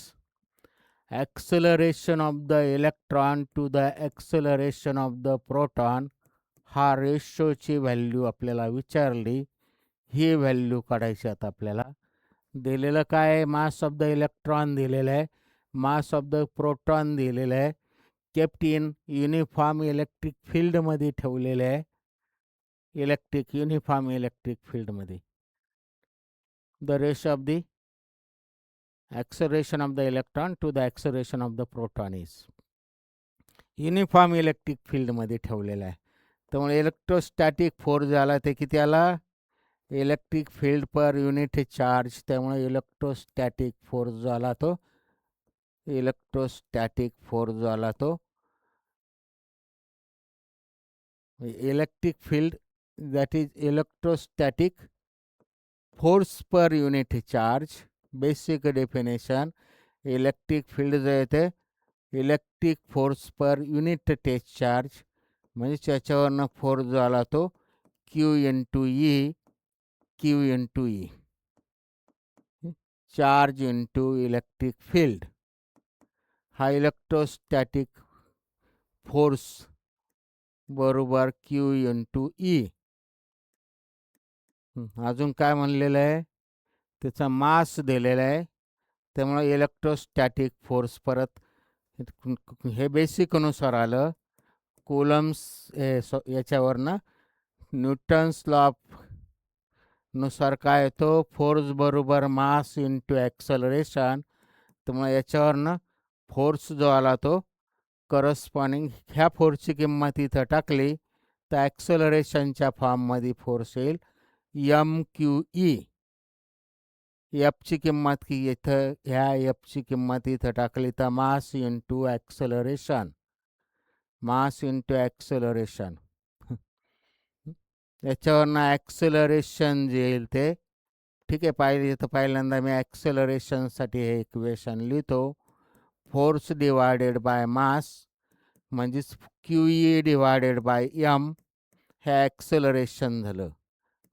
Acceleration of the electron to the acceleration of the proton हा रेशोची value आपल्याला विचारली. ही value काढायची आता आपल्याला. दिलेलं काय आहे, mass of the electron दिलेलं आहे, मास ऑफ द प्रोटॉन दिलेलं आहे, केप्ट इन युनिफॉर्म इलेक्ट्रिक फील्डमध्ये ठेवलेलं आहे, युनिफॉर्म इलेक्ट्रिक फील्डमध्ये. The ratio of the acceleration of the electron to the acceleration of the proton is. Uniform electric फील्डमध्ये ठेवलेलं आहे. त्यामुळे इलेक्ट्रोस्टॅटिक फोर्स झाला ते किती आला, इलेक्ट्रिक फील्ड पर युनिट चार्ज. त्यामुळे इलेक्ट्रोस्टॅटिक फोर्स जो आला तो इलेक्ट्रोस्टॅटिक फोर्स जो आला तो electric field that is electrostatic force per unit charge. Basic definition electric field जो येते electric force per unit टेच charge म्हणजे त्याच्यावरनं फोर्स जो आला तो Q into E, Q into E, charge into electric field. हा इलेक्ट्रोस्टॅटिक फोर्स बरोबर Q into E. अजून काय म्हणलेलं आहे, त्याचा मास दिलेला आहे. त्यामुळे इलेक्ट्रोस्टॅटिक फोर्स परत हे बेसिकनुसार आलं. कुलम्स याच्यावरनं न्यूटन्स लॉ नुसार काय येतो, फोर्स बरोबर मास इंटू ॲक्सलरेशन. त्यामुळे याच्यावरनं फोर्स जो आला तो करस्पॉन्डिंग ह्या फोर्सची किंमत इथं टाकली तर ॲक्सलरेशनच्या फॉर्ममध्ये फोर्स येईल एम क्यू ई. एफची किंमत की इथं ह्या एफची किंमत इथं टाकली तर mass into acceleration, mass into acceleration. याच्यावरनं ॲक्सलरेशन जे येईल ते ठीक आहे. पाहिजे तर पहिल्यांदा मी ॲक्सलरेशनसाठी हे इक्वेशन लिहितो. फोर्स डिवायडेड बाय मास म्हणजेच q E divided by m हे ॲक्सलरेशन झालं.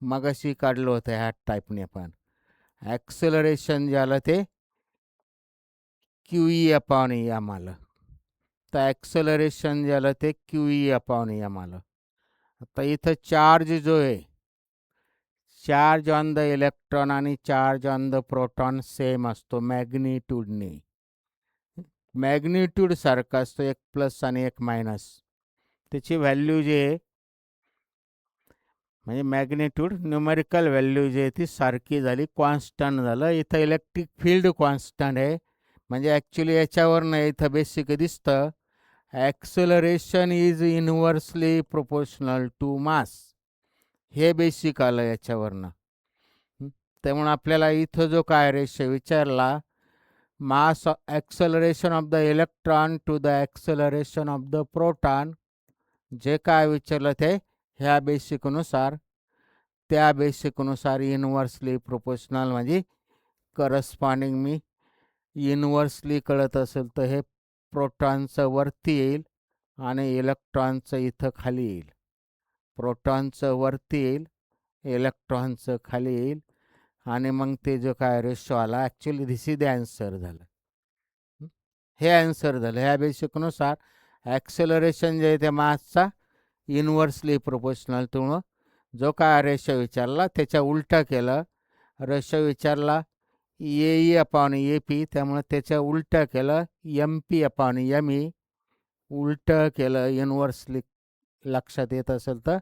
मगाशी काढलं होतं ह्या टाईपने आपण. ॲक्सलरेशन जे आलं ते क्यू ई अपॉन एम आलं. तर ॲक्सलरेशन जे आलं ते क्यू ई अपॉन एम आलं. आता इथं चार्ज जो आहे, चार्ज ऑन द इलेक्ट्रॉन आणि charge on the proton same असतो मॅग्निट्यूडने. मॅग्निट्यूड सारखा असतो, एक प्लस आणि एक मायनस. त्याची व्हॅल्यू जी आहे म्हणजे मॅग्निट्यूड न्यूमेरिकल व्हॅल्यू जी आहे ती सारखी झाली, कॉन्स्टंट झालं. इथं इलेक्ट्रिक फील्ड कॉन्स्टंट आहे म्हणजे ॲक्च्युली याच्यावरनं इथं बेसिक दिसतं acceleration is inversely proportional to mass. हे बेसिक आलं याच्यावरनं. त्यामुळे आपल्याला इथं जो काय रेशो विचारला mass acceleration of the electron to the acceleration of the proton, जे काय विचारलं ते ह्या बेसिकनुसार, त्या बेसिकनुसार इनव्हर्सली प्रोपोर्शनल म्हणजे करस्पॉन्डिंग. मी इनव्हर्सली कळत असेल तर हे प्रोटॉनचं वरती येईल आणि इलेक्ट्रॉनचं इथं खाली येईल. प्रोटॉनचं वरती येईल, इलेक्ट्रॉनचं खाली येईल आणि मग ते जो काय रेशो आला, actually this is the answer झालं. हे आन्सर झालं. ह्या बेसिकनुसार ॲक्सेलरेशन जे आहे ते मासचा इनव्हर्सली प्रोपोर्शनल. तुम्ही जो काय रेशो विचारला त्याच्या उलटा केलं. रेशो विचारला ए अपॉन ए पी, त्यामुळे त्याच्या उलटं केलं m p upon m e, उलटं केलं इनव्हर्सली. लक्षात येत असेल तर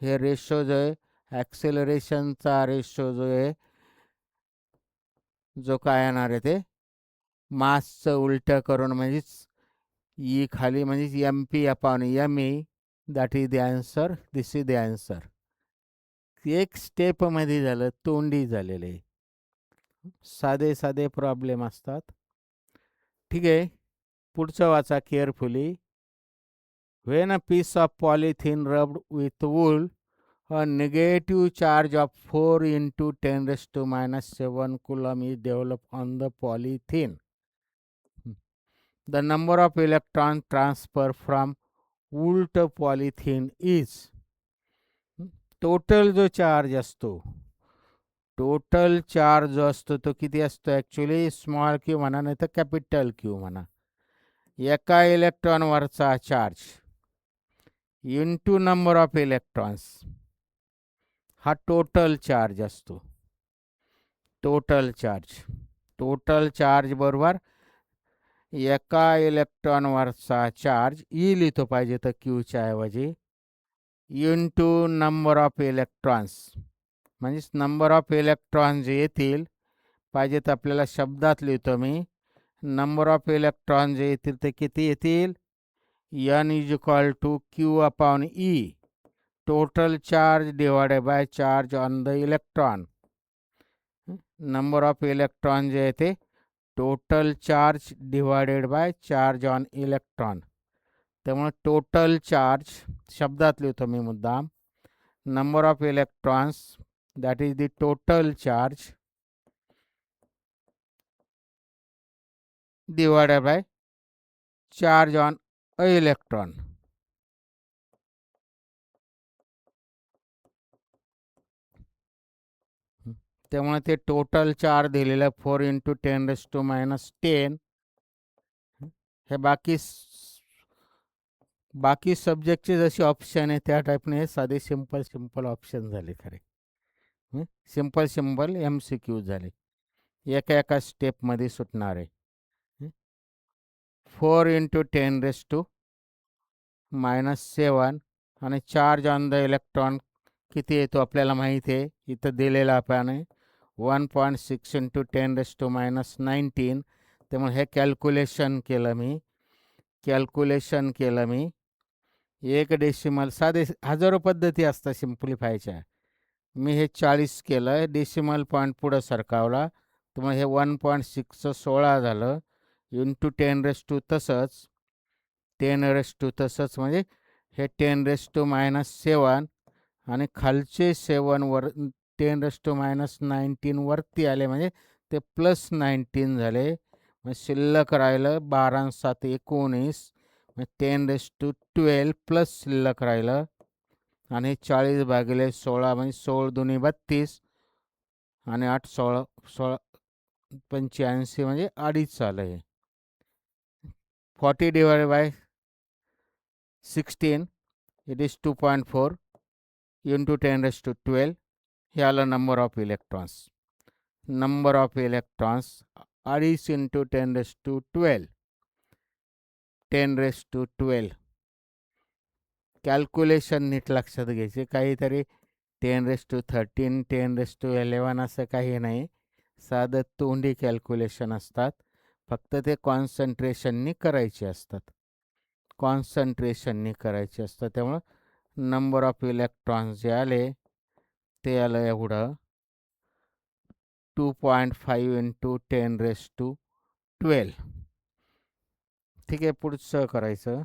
हे रेशो जो आहे ॲक्सेलरेशनचा रेशो जो आहे जो काय येणार आहे ते मासचं उलटं करून म्हणजेच ई खाली म्हणजेच m p upon m e, that is the answer. This is the answer. एक स्टेपमध्ये झालं, तोंडी झालेले. साधे साधे प्रॉब्लेम असतात. ठीक आहे, पुढचं वाचा carefully. When a piece of polythene rubbed with wool, a negative charge of 4 into 10 raised to minus 7 coulomb is developed on the polythene. The number of electron transfer from wool to polythene is. Total जो charge असतो, total charge जो असतो तो किती असतो? Actually small Q म्हणा नाही तर कॅपिटल क्यू म्हणा. एका इलेक्ट्रॉनवरचा charge into number of electrons हा टोटल चार्ज असतो. टोटल चार्ज बरोबर एका इलेक्ट्रॉनवरचा चार्ज ई लिहितो पाहिजे तर क्यूच्या ऐवजी इंटू नंबर ऑफ इलेक्ट्रॉन्स, म्हणजेच नंबर ऑफ इलेक्ट्रॉन जे येतील पाहिजे तर आपल्याला शब्दात लिहितो मी. नंबर ऑफ इलेक्ट्रॉन जे येतील ते किती येतील? N is equal to q upon e, total charge divided by charge on the electron. Number of electron जे आहे ते total charge divided by charge on electron. त्यामुळे टोटल चार्ज शब्दात लिहितो मी मुद्दाम. Number of electrons that is the total charge divided by charge on a electron. त्यामुळे ते टोटल चार्ज दिलेलं 4 इंटू 10 रेस टू मायनस 10. हे बाकी सब्जेक्टचे जसे ऑप्शन आहे त्या टाईपने हे साधे सिंपल ऑप्शन झाले खरे. सिंपल MCQ झाले, एका स्टेपमध्ये सुटणारे. 4 इंटू 10 रेस टू मायनस 7 आणि चार्ज ऑन द इलेक्ट्रॉन किती येतो आपल्याला माहिती आहे, इथं दिलेला आपण 1.6 इंटू 10 रेस टू मायनस 19. त्यामुळे हे कॅल्क्युलेशन केलं मी. एक डेसिमल, साधे हजारो पद्धती असतात सिम्प्लिफायच्या. मी हे 40 केलं, डेसिमल पॉईंट पुढं सरकावला, त्यामुळे हे 1.6 16 झालं. इंटू 10 रेस टू तसंच 10 रेस टू तसंच, म्हणजे हे 10 रेस टू मायनस 7 आणि खालचे 7 वर 10 रेस टू मायनस 19 वरती आले म्हणजे ते प्लस 19 झाले. मग शिल्लक राहिलं 12 7 19, मग 10 रेस टू 12 प्लस शिल्लक राहिलं आणि 40 भागिले 16 म्हणजे 16 दुनी 32 आणि 8 16 16 85 म्हणजे 2.5 आलं. हे 40 divided by 16 it is 2.4 into 10 raise to 12. हे आलं number of electrons. 2.5 into 10 raise to 12, 10 raise to 12. Calculation नीट लक्षात घ्यायचे. काहीतरी 10 रेस टू 13 10 रेस टू 11 असं काही नाही, साधं तोंडी कॅल्क्युलेशन असतात. फक्त ते कॉन्सन्ट्रेशननी करायचे असतात. त्यामुळं नंबर ऑफ इलेक्ट्रॉन्स जे आले ते आलं एवढं 2.5 इंटू 10 रेस टू 12. ठीक आहे, पुढचं करायचं.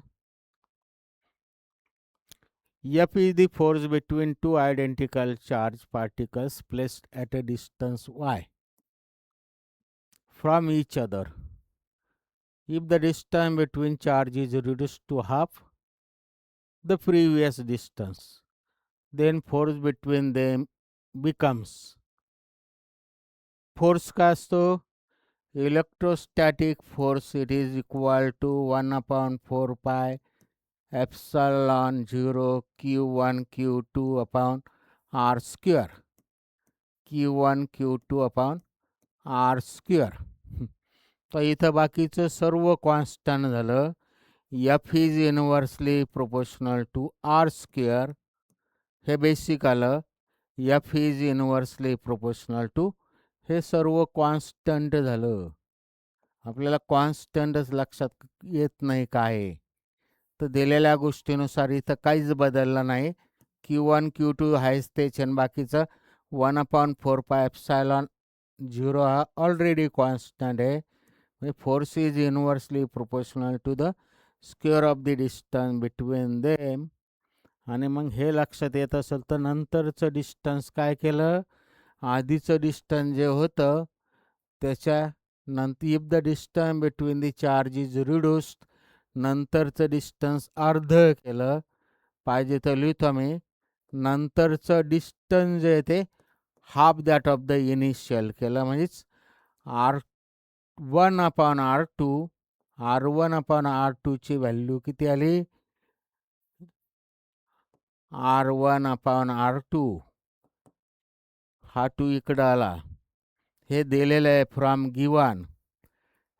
F is the force between two identical charged particles placed at a distance y from each other. If the distance between charge is reduced to half the previous distance, then force between them becomes, force काय असतो, electrostatic force it is equal to 1/4 pi epsilon 0 q1 q2 upon r square, q1 q2 upon r square. तर इथं बाकीचं सर्व constant झालं. F is inversely proportional to r square, हे basic आलं. F is inversely proportional to, हे सर्व constant झालं. आपल्याला कॉन्स्टंटच लक्षात येत नाही काय, तर दिलेल्या गोष्टीनुसार इथं काहीच बदललं नाही. Q1 Q2 आहेच तेच, आणि बाकीचं 1/4 pi epsilon 0 हा ऑलरेडी कॉन्स्टंट आहे. म्हणजे force is inversely proportional to the square of the distance between them. आणि मग हे लक्षात येत असेल तर नंतरचं डिस्टन्स काय केलं, आधीचं डिस्टन्स जे होतं त्याच्या नंतर if the distance between the charge is reduced, नंतरचं डिस्टन्स अर्ध केलं. पाहिजे तर लिहितो मी, नंतरचं डिस्टन्स जे आहे ते half that of the initial केलं. म्हणजेच R1/R2, R1/R2ची व्हॅल्यू किती आली, R1/R2 हा 2 इकडं आला. हे दिलेलं आहे फ्रॉम गिवन,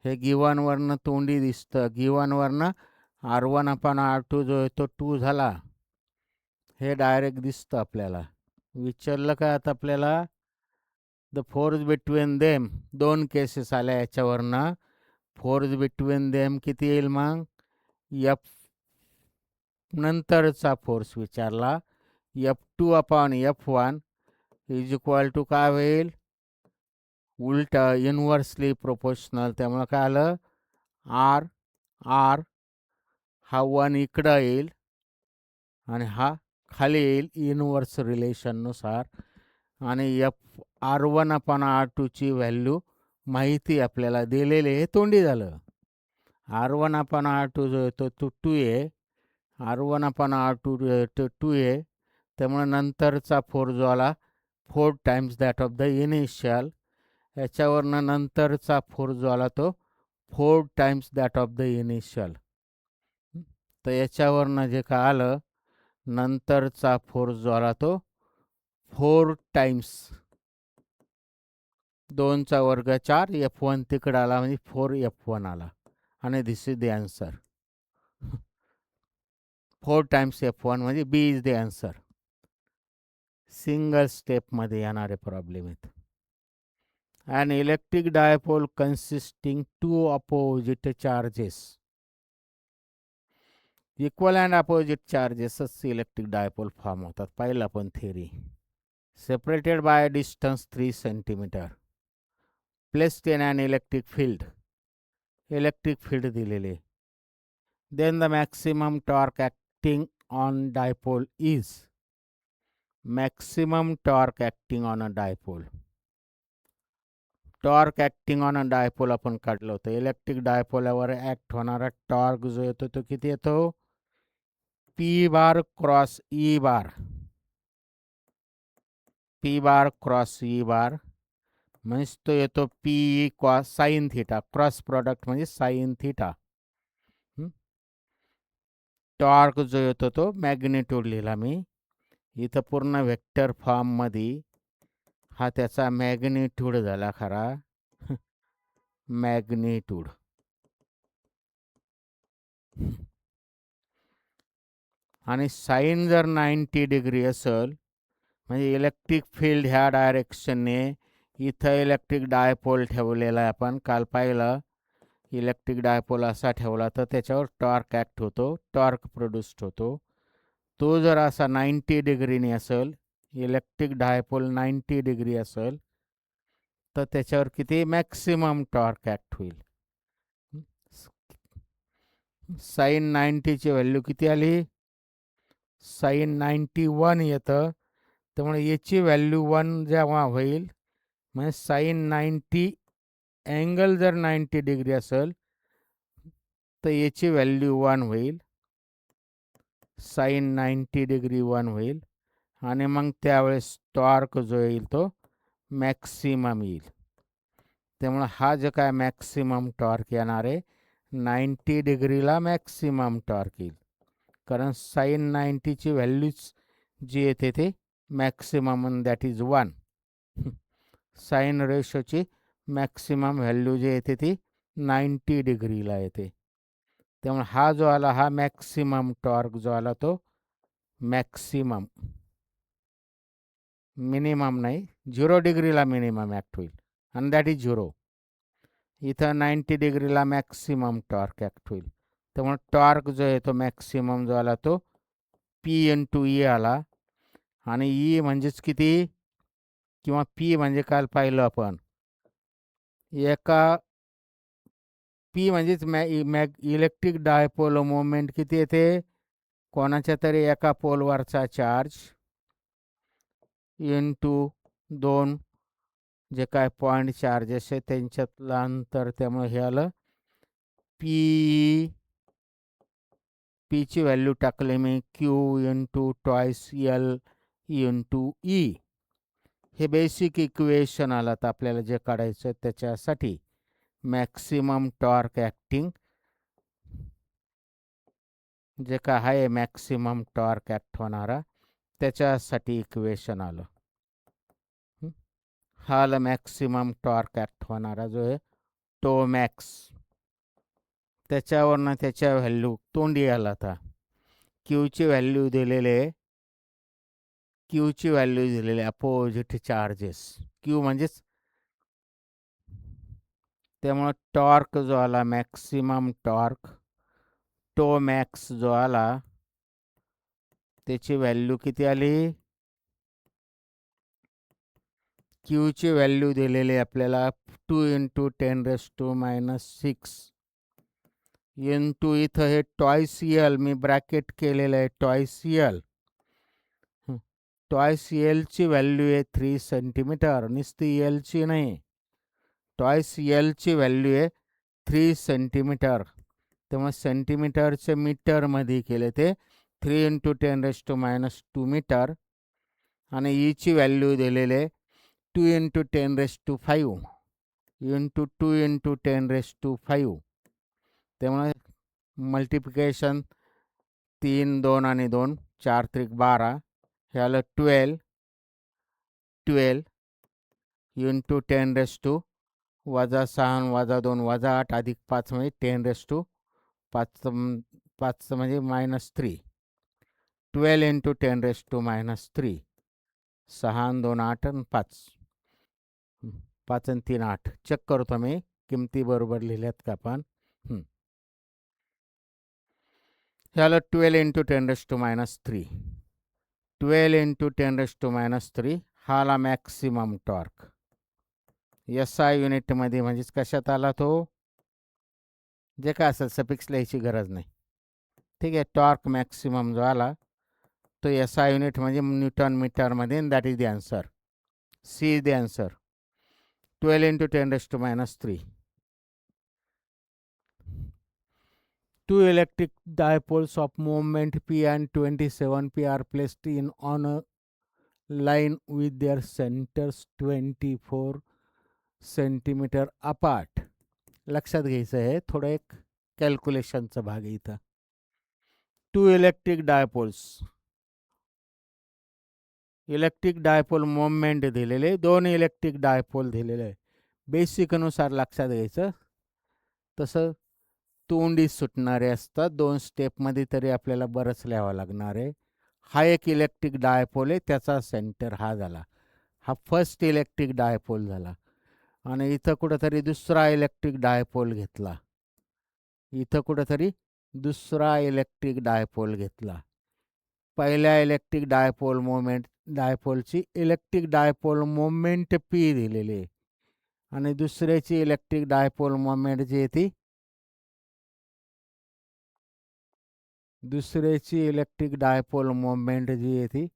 हे गिवनवरनं तोंडी दिसतं. गिवनवरनं R1/R2 जो आहे तो 2 झाला, हे डायरेक्ट दिसतं आपल्याला. विचारलं काय आता आपल्याला, द फोर्स बिटवीन देम, दोन केसेस आल्या याच्यावरनं. फोर्स बिटवीन देम किती येईल मग, एफ नंतरचा फोर्स विचारला, F2/F1 इज इक्वल टू काय होईल, उलट इनव्हर्सली प्रोपोर्शनल. त्यामुळं काय आलं, आर आर हा 1 इकडं येईल आणि हा खाली येईल इनव्हर्स रिलेशननुसार. आणि एफ R1/R2ची व्हॅल्यू माहिती आपल्याला दिलेली, हे तोंडी झालं. R1/R2 जो आहे तो 2 आहे, R1/R2 जो आहे तो 2 आहे. त्यामुळे नंतरचा फोर्स जो आला 4 times that of the initial. याच्यावरनं नंतरचा फोर्स जो आला तो 4 times that of the initial. तर याच्यावरनं जे काय आलं, नंतरचा फोर्स जो आला तो 4 टाइम्स 2चा वर्ग 4, F1 तिकडं आला म्हणजे 4F1 आला. आणि this is the answer. 4 times F1 म्हणजे B is the answer. Single स्टेपमध्ये येणारे प्रॉब्लेम आहेत. An electric dipole consisting two opposite charges, equal and opposite चार्जेसच इलेक्ट्रिक डायपोल फॉर्म होतात. पाहिलं आपण theory. Separated by distance 3 centimetre, placed in an electric field, electric field दिलेले. Then the maximum torque acting on dipole is, maximum torque acting on a dipole. Torque acting on a dipole आपण काढलं होतं. Electric डायपोलावर act होणारा torque जो येतो तो किती येतो, P bar cross E bar, P bar cross E बार म्हणजे तो येतो p cos sine theta, cross product म्हणजे साईन थिटा. टॉर्क जो येतो तो मॅग्निट्यूड लिहिला मी इथं पूर्ण वेक्टर फॉर्ममध्ये. हा त्याचा मॅग्निट्यूड झाला खरा, मॅग्निट्यूड. आणि साईन जर 90 डिग्री असेल म्हणजे इलेक्ट्रिक फील्ड ह्या डायरेक्शनने, इथं इलेक्ट्रिक डायपोल ठेवलेला आहे आपण काल पाहिलं. इलेक्ट्रिक डायपोल असा ठेवला तर त्याच्यावर टॉर्क ॲक्ट होतो, टॉर्क प्रोड्यूस्ड होतो. तो जर असा 90 डिग्रीने असेल, इलेक्ट्रिक डायपोल 90 डिग्री असेल तर त्याच्यावर किती मॅक्सिमम टॉर्क ॲक्ट होईल. साईन 90ची व्हॅल्यू किती आली, साईन 91 येतं. त्यामुळे याची व्हॅल्यू 1 जेव्हा होईल म्हणजे साईन 90 अँगल जर 90 डिग्री असेल तर याची व्हॅल्यू 1 होईल, साइन 90 डिग्री 1 होईल आणि मग त्यावेळेस टॉर्क जो येईल तो मॅक्सिमम येईल. त्यामुळे हा जो काय मॅक्सिमम टॉर्क येणार आहे 90 डिग्रीला मॅक्सिमम टॉर्क येईल, कारण साइन 90ची व्हॅल्यूच जी येते ते मॅक्सिमम दॅट इज 1. साइन रेशोची मॅक्सिमम व्हॅल्यू जी येते ती 90 डिग्रीला येते. त्यामुळे हा जो आला हा मॅक्सिमम टॉर्क जो आला तो मॅक्सिमम, मिनिमम नाही, 0 डिग्रीला मिनिमम ॲक्ट होईल आणि दॅट इज 0. इथं 90 डिग्रीला मॅक्सिमम टॉर्क ॲक्ट होईल. त्यामुळे टॉर्क जो आहे तो मॅक्सिमम जो आला तो पी इंटू ई आला. आणि ई म्हणजेच किती, किंवा पी म्हणजे काल पाहिलं आपण, एका पी म्हणजेच इलेक्ट्रिक डायपोल मोमेंट किती येते, कोणाच्या तरी एका पोलवरचा चार्ज इंटू 2 जे काय पॉईंट चार्जेस आहे त्यांच्यातलं अंतर. त्यामुळे हे आलं पी. पीची व्हॅल्यू टाकले मी Q into twice L into E. हे बेसिक इक्वेशन आलं. तर आपल्याला जे काढायचं त्याच्यासाठी मॅक्सिमम टॉर्क ॲक्टिंग जे काय आहे मॅक्सिमम टॉर्क ॲक्ट होणारा त्याच्यासाठी इक्वेशन आलं. हा आलं मॅक्सिमम टॉर्क ॲक्ट होणारा जो आहे तो मॅक्स. त्याच्यावरनं त्याच्या व्हॅल्यू तोंडी आला. आता क्यूची व्हॅल्यू दिलेले, क्यूची व्हॅल्यू दिलेले अपोजिट चार्जेस, क्यू म्हणजेच, त्यामुळे टॉर्क जो आला मॅक्सिमम टॉर्क तो मॅक्स जो आला त्याची व्हॅल्यू किती आली, क्यूची व्हॅल्यू दिलेली आपल्याला 2 इंटू 10⁻⁻⁶ इंटू इथं हे टॉईस एल मी ब्रॅकेट केलेलं आहे, टॉईस एल. टॉईस एलची व्हॅल्यू आहे 3 सेंटीमीटर, नुसती एलची नाही, टॉईस एलची व्हॅल्यू आहे 3 सेंटीमीटर. त्यामुळे सेंटीमीटरचे मीटरमध्ये केले ते 3 इंटू 10⁻² मीटर. आणि ईची व्हॅल्यू दिलेले 2 इंटू 10⁵ इंटू 2 इंटू 10⁵. त्यामुळे मल्टिप्लिकेशन 3, 2 आणि 2, 4 त्रिक 12, हे आलं 12 इंटू 10⁻, वजा 6 वजा 2 वजा 8 अधिक 5 म्हणजे 10⁻5, 5 म्हणजे -3. 12 इंटू 10⁻3, 6 आणि 2 8 आणि 5, 5 आणि 3 8. चेक करतो मी किमती बरोबर लिहिल्यात का आपण. हे आलं 12 इंटू 10⁻3. 12 इंटू 10⁻3 हा आला मॅक्सिमम टॉर्क. SI युनिटमध्ये म्हणजेच कशात आला तो, जे काय असेल सफिक्स लिहायची गरज नाही, ठीक आहे. टॉर्क मॅक्सिमम जो आला तो SI युनिट म्हणजे न्यूटन मीटरमध्ये, that is the answer. C is the answer. 12 into 10⁻3. Two electric dipoles of moment P and 27P are placed in on a line with their centers 24 centimetre apart. लक्षात घ्यायचं आहे, थोडं एक कॅल्क्युलेशनचा भाग आहे इथं. 2 electric dipoles, electric dipole moment दिलेले, 2 electric dipole दिलेले आहे. बेसिकनुसार लक्षात घ्यायचं, तसं तोंडी सुटणारे असतात. 2 स्टेपमध्ये तरी आपल्याला बरंच लिहावं लागणार आहे. हा एक इलेक्ट्रिक डायपोल आहे, त्याचा सेंटर हा झाला, हा फर्स्ट इलेक्ट्रिक डायपोल झाला. आणि इथं कुठंतरी दुसरा इलेक्ट्रिक डायपोल घेतला, इथं कुठंतरी दुसरा इलेक्ट्रिक डायपोल घेतला. पहिल्या इलेक्ट्रिक डायपोल मोमेंट, डायपोलची इलेक्ट्रिक डायपोल मोमेंट पी दिलेली आहे, आणि दुसऱ्याची इलेक्ट्रिक डायपोल मोमेंट जी आहे ती, दुसऱ्याची इलेक्ट्रिक डायपोल मोमेंट जी आहे ती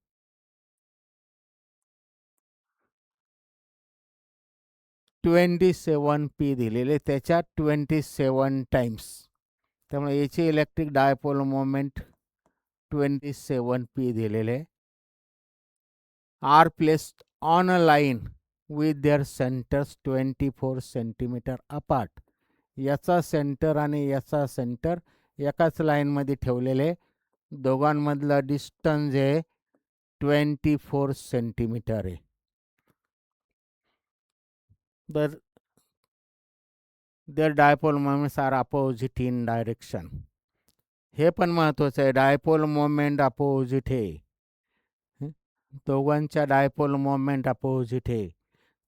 27P दिलेले, त्याच्या 27 टाइम्स. त्यामुळे याची इलेक्ट्रिक डायपोल मोमेंट 27p दिलेले आहे. Are placed on a line with their centres 24 centimetre apart. याचा सेंटर आणि याचा सेंटर एकाच लाईनमध्ये ठेवलेले, दोघांमधलं डिस्टन्स आहे 24 सेंटीमीटर आहे. तर their dipole moments are opposite in direction. हे पण महत्त्वाचं आहे, डायपोल मोमेंट अपोजिट आहे. दोघांच्या डायपोल मोमेंट अपोजिट आहे.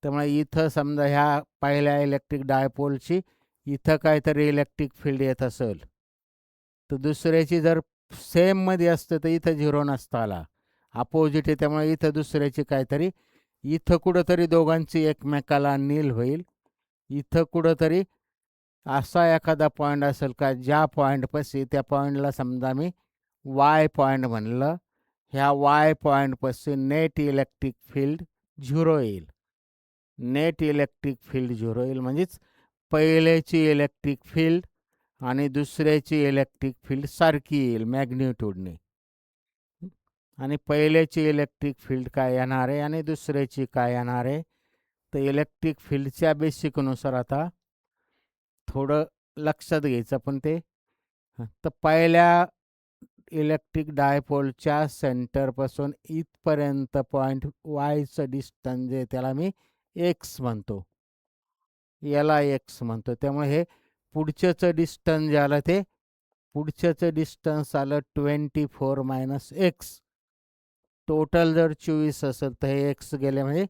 त्यामुळे इथं समजा ह्या पहिल्या इलेक्ट्रिक डायपोलची इथं काहीतरी इलेक्ट्रिक फील्ड येत असेल, तर दुसऱ्याची जर सेममध्ये असतं तर इथं झिरो नसता आला. अपोजिट आहे त्यामुळे इथं दुसऱ्याची काहीतरी, इथं कुठंतरी दोघांची एकमेकाला नील होईल. इथं कुठंतरी असा एखादा पॉईंट असेल का ज्या पॉईंटपाशी, त्या पॉईंटला समजा मी वाय पॉईंट म्हणलं, ह्या वाय पॉईंटपासून नेट इलेक्ट्रिक फील्ड झिरो येईल. नेट इलेक्ट्रिक फील्ड झिरो येईल म्हणजेच पहिल्याची इलेक्ट्रिक फील्ड आणि दुसऱ्याची इलेक्ट्रिक फील्ड सारखी येईल मॅग्निट्यूडने. आणि पहिल्याची इलेक्ट्रिक फील्ड काय येणार आहे आणि दुसऱ्याची काय येणार आहे, तर इलेक्ट्रिक फील्डच्या बेसिकनुसार आता थोडं लक्षात घ्यायचं. पण ते तर पहिल्या इलेक्ट्रिक डायपोलच्या सेंटरपासून इथपर्यंत पॉईंट वायचं डिस्टन्स आहे त्याला मी एक्स म्हणतो, याला एक्स म्हणतो. त्यामुळे हे पुढच्याचं डिस्टन्स जे आलं ते पुढच्याचं डिस्टन्स आलं 24 मायनस एक्स. टोटल जर 24 असेल तर हे एक्स गेले म्हणजे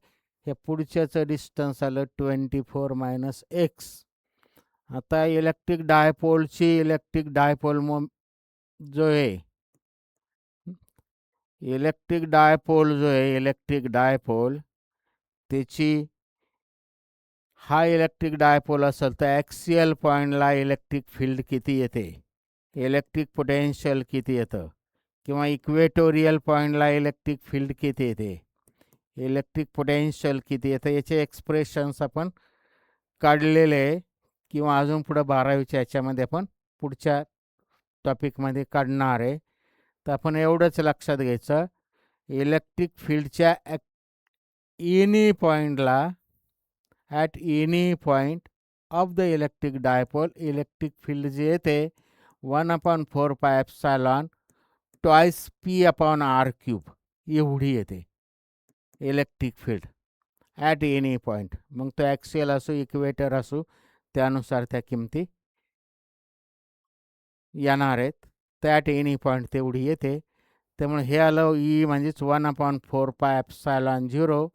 हे पुढच्याचं डिस्टन्स आलं 24 मायनस एक्स. आता इलेक्ट्रिक डायपोलची इलेक्ट्रिक डायपोल जो आहे, इलेक्ट्रिक डायपोल जो आहे, इलेक्ट्रिक डायपोल त्याची हा इलेक्ट्रिक डायपोल असेल तर ॲक्सियल पॉईंटला इलेक्ट्रिक फील्ड किती येते, इलेक्ट्रिक पोटेन्शियल किती येतं, किंवा इक्वेटोरियल पॉईंटला इलेक्ट्रिक फील्ड किती येते, इलेक्ट्रिक पोटेन्शियल किती येतं, याचे एक्सप्रेशन्स आपण काढलेले आहे. किंवा अजून पुढं 12वीच्या याच्यामध्ये आपण पुढच्या टॉपिकमध्ये काढणार आहे. तर आपण एवढंच लक्षात घ्यायचं, इलेक्ट्रिक फील्डच्या एनी पॉईंटला, at any point of the electric dipole electric field जे येते 1/4 pi epsilon twice p upon r cube एवढी येते electric field at any point. मग तो ॲक्सियल असो इक्वेटर असो त्यानुसार त्या किमती येणार आहेत. ॲट एनी पॉईंट तेवढी येते. त्यामुळे हे आलं ई म्हणजेच 1/4 पाय एप्सिलॉन 0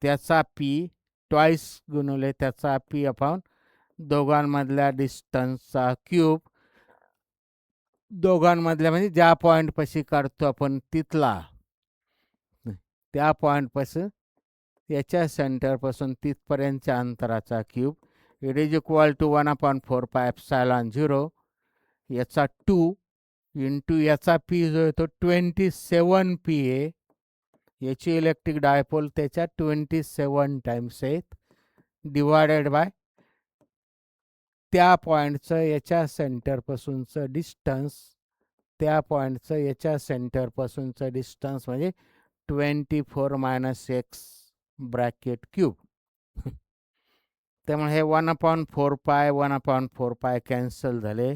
त्याचा पी ट्वाइस गुणवले त्याचा पी अपॉन दोघांमधल्या डिस्टन्सचा क्यूब. दोघांमधल्या म्हणजे ज्या पॉईंटपाशी काढतो आपण तिथला, त्या पॉईंटपासून याच्या सेंटरपासून तिथपर्यंतच्या अंतराचा cube. It is equal to 1/4 pi epsilon 0 याचा 2 इंटू याचा पी जो आहे तो 27 पी आहे. याची इलेक्ट्रिक डायपोल त्याच्या 27 टाइम्स आहेत, डिवायडेड बाय त्या पॉईंटचं याच्या सेंटरपासूनचं डिस्टन्स, त्या पॉईंटचं याच्या सेंटरपासूनचं डिस्टन्स म्हणजे 24 मायनस एक्स ब्रॅकेट क्यूब. त्यामुळे हे 1/4 पाय 1/4 पाय कॅन्सल झाले,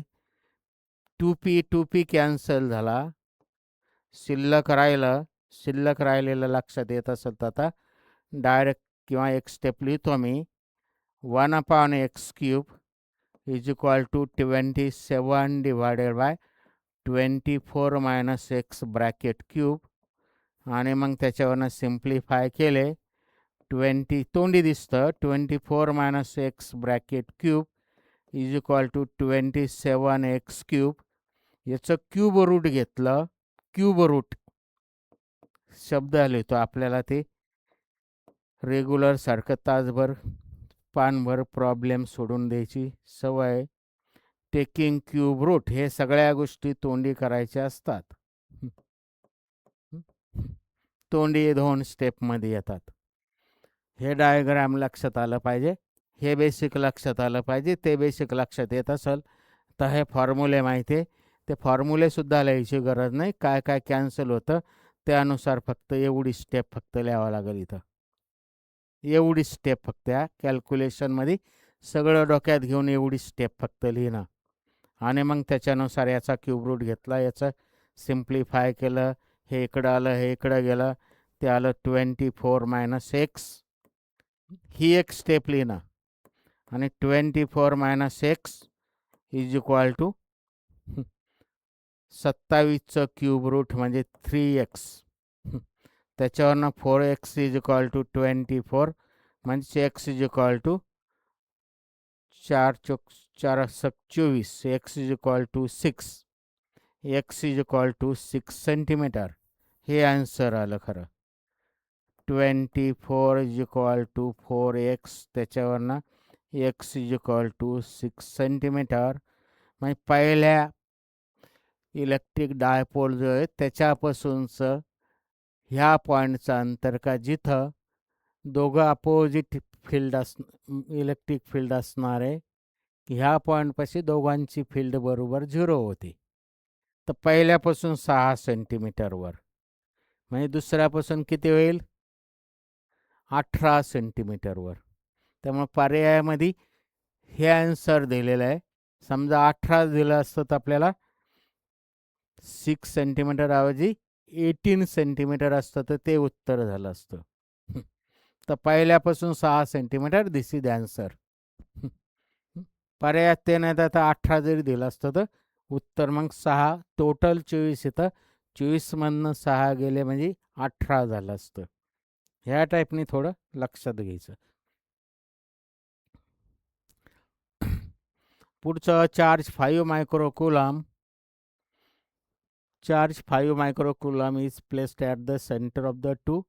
2p कॅन्सल झाला, शिल्लक राहिलेलं लक्षात येत असेल तर आता डायरेक्ट किंवा एक स्टेप लिहितो मी. 1/x cube is equal to 27 divided by 24 minus x bracket cube. आणि मग त्याच्यावरनं सिम्प्लिफाय केले, 20 तोंडी दिसतं 24 minus x bracket cube is equal to 27x cube. याचं क्यूब रूट घेतलं, क्यूब रूट शब्द लिहितो, आपल्याला ते रेग्युलर सारखं तासभर पानभर प्रॉब्लेम सोडून द्यायची सवय. टेकिंग क्यूब रूट हे सगळ्या गोष्टी तोंडी करायच्या असतात, तोंडी 2 स्टेपमध्ये येतात. हे डायग्राम लक्षात आलं पाहिजे, हे बेसिक लक्षात आलं पाहिजे. ते बेसिक लक्षात येत असेल तर हे फॉर्म्युले माहिती आहे, ते फॉर्म्युलेसुद्धा लिहायची गरज नाही. काय काय कॅन्सल होतं त्यानुसार फक्त एवढी स्टेप फक्त लिहावं लागेल इथं. एवढी स्टेप फक्त या कॅल्क्युलेशनमध्ये सगळं डोक्यात घेऊन एवढी स्टेप फक्त लिहिणं. आणि मग त्याच्यानुसार याचा क्यूब रूट घेतला, याचं सिम्प्लिफाय केलं, हे इकडं आलं, हे इकडं गेलं, ते आलं 24 - x. ही एक स्टेप लिहिणं. आणि 24 - x इज इक्वल टू 27चं क्यूब रूट म्हणजे 3x. त्याच्यावरनं 4x इज इक्वल टू 24 म्हणजे x इज इक्वल टू 4 चौक 4 सक 24. x is equal to 6. x is equal to 6 centimetre. हे आन्सर आलं खरं. 24 इज इक्वल टू 4x, त्याच्यावरनं x is equal to 6 centimetre. म्हणजे पहिल्या इलेक्ट्रिक डायपोल जो आहे त्याच्यापासूनचं ह्या पॉईंटचं अंतर का जिथं दोघं अपोजिट फील्ड इलेक्ट्रिक फील्ड असणार आहे, ह्या पॉईंटपाशी दोघांची फील्ड बरोबर 0 होती. तर पहिल्यापासून 6 सेंटीमीटरवर, म्हणजे दुसऱ्यापासून किती होईल? 18 सेंटीमीटरवर. त्यामुळे पर्यायामध्ये हे आन्सर दिलेलं आहे. समजा 18 दिलं असतं तर आपल्याला 6 सेंटीमीटर ऐवजी 18 सेंटीमीटर असतं तर ते उत्तर झालं असतं. तर पहिल्यापासून 6 सेंटीमीटर, दिस इज आन्सर. पर्यायात ते नाही तर आता 18 जरी दिलं असतं तर उत्तर मग 6. टोटल 24 येतं, 24मधनं 6 गेले म्हणजे 18 झालं असतं. ह्या टाईपने थोडं लक्षात घ्यायचं. पुढचं charge 5 मायक्रोकुलम. Charge 5 microcoulomb is placed at the center of the two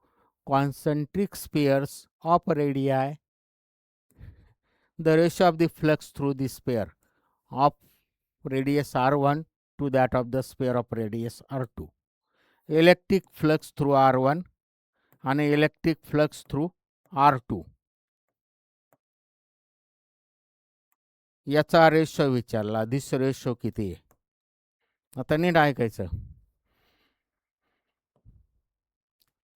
concentric spheres of radii. The ratio of the flux through the sphere of radius r1 to that of the sphere of radius r2. Electric flux through r1 and electric flux through r2. याचा ratio विचारला. दिस ratio किती आहे? आता नीट ऐकायचं.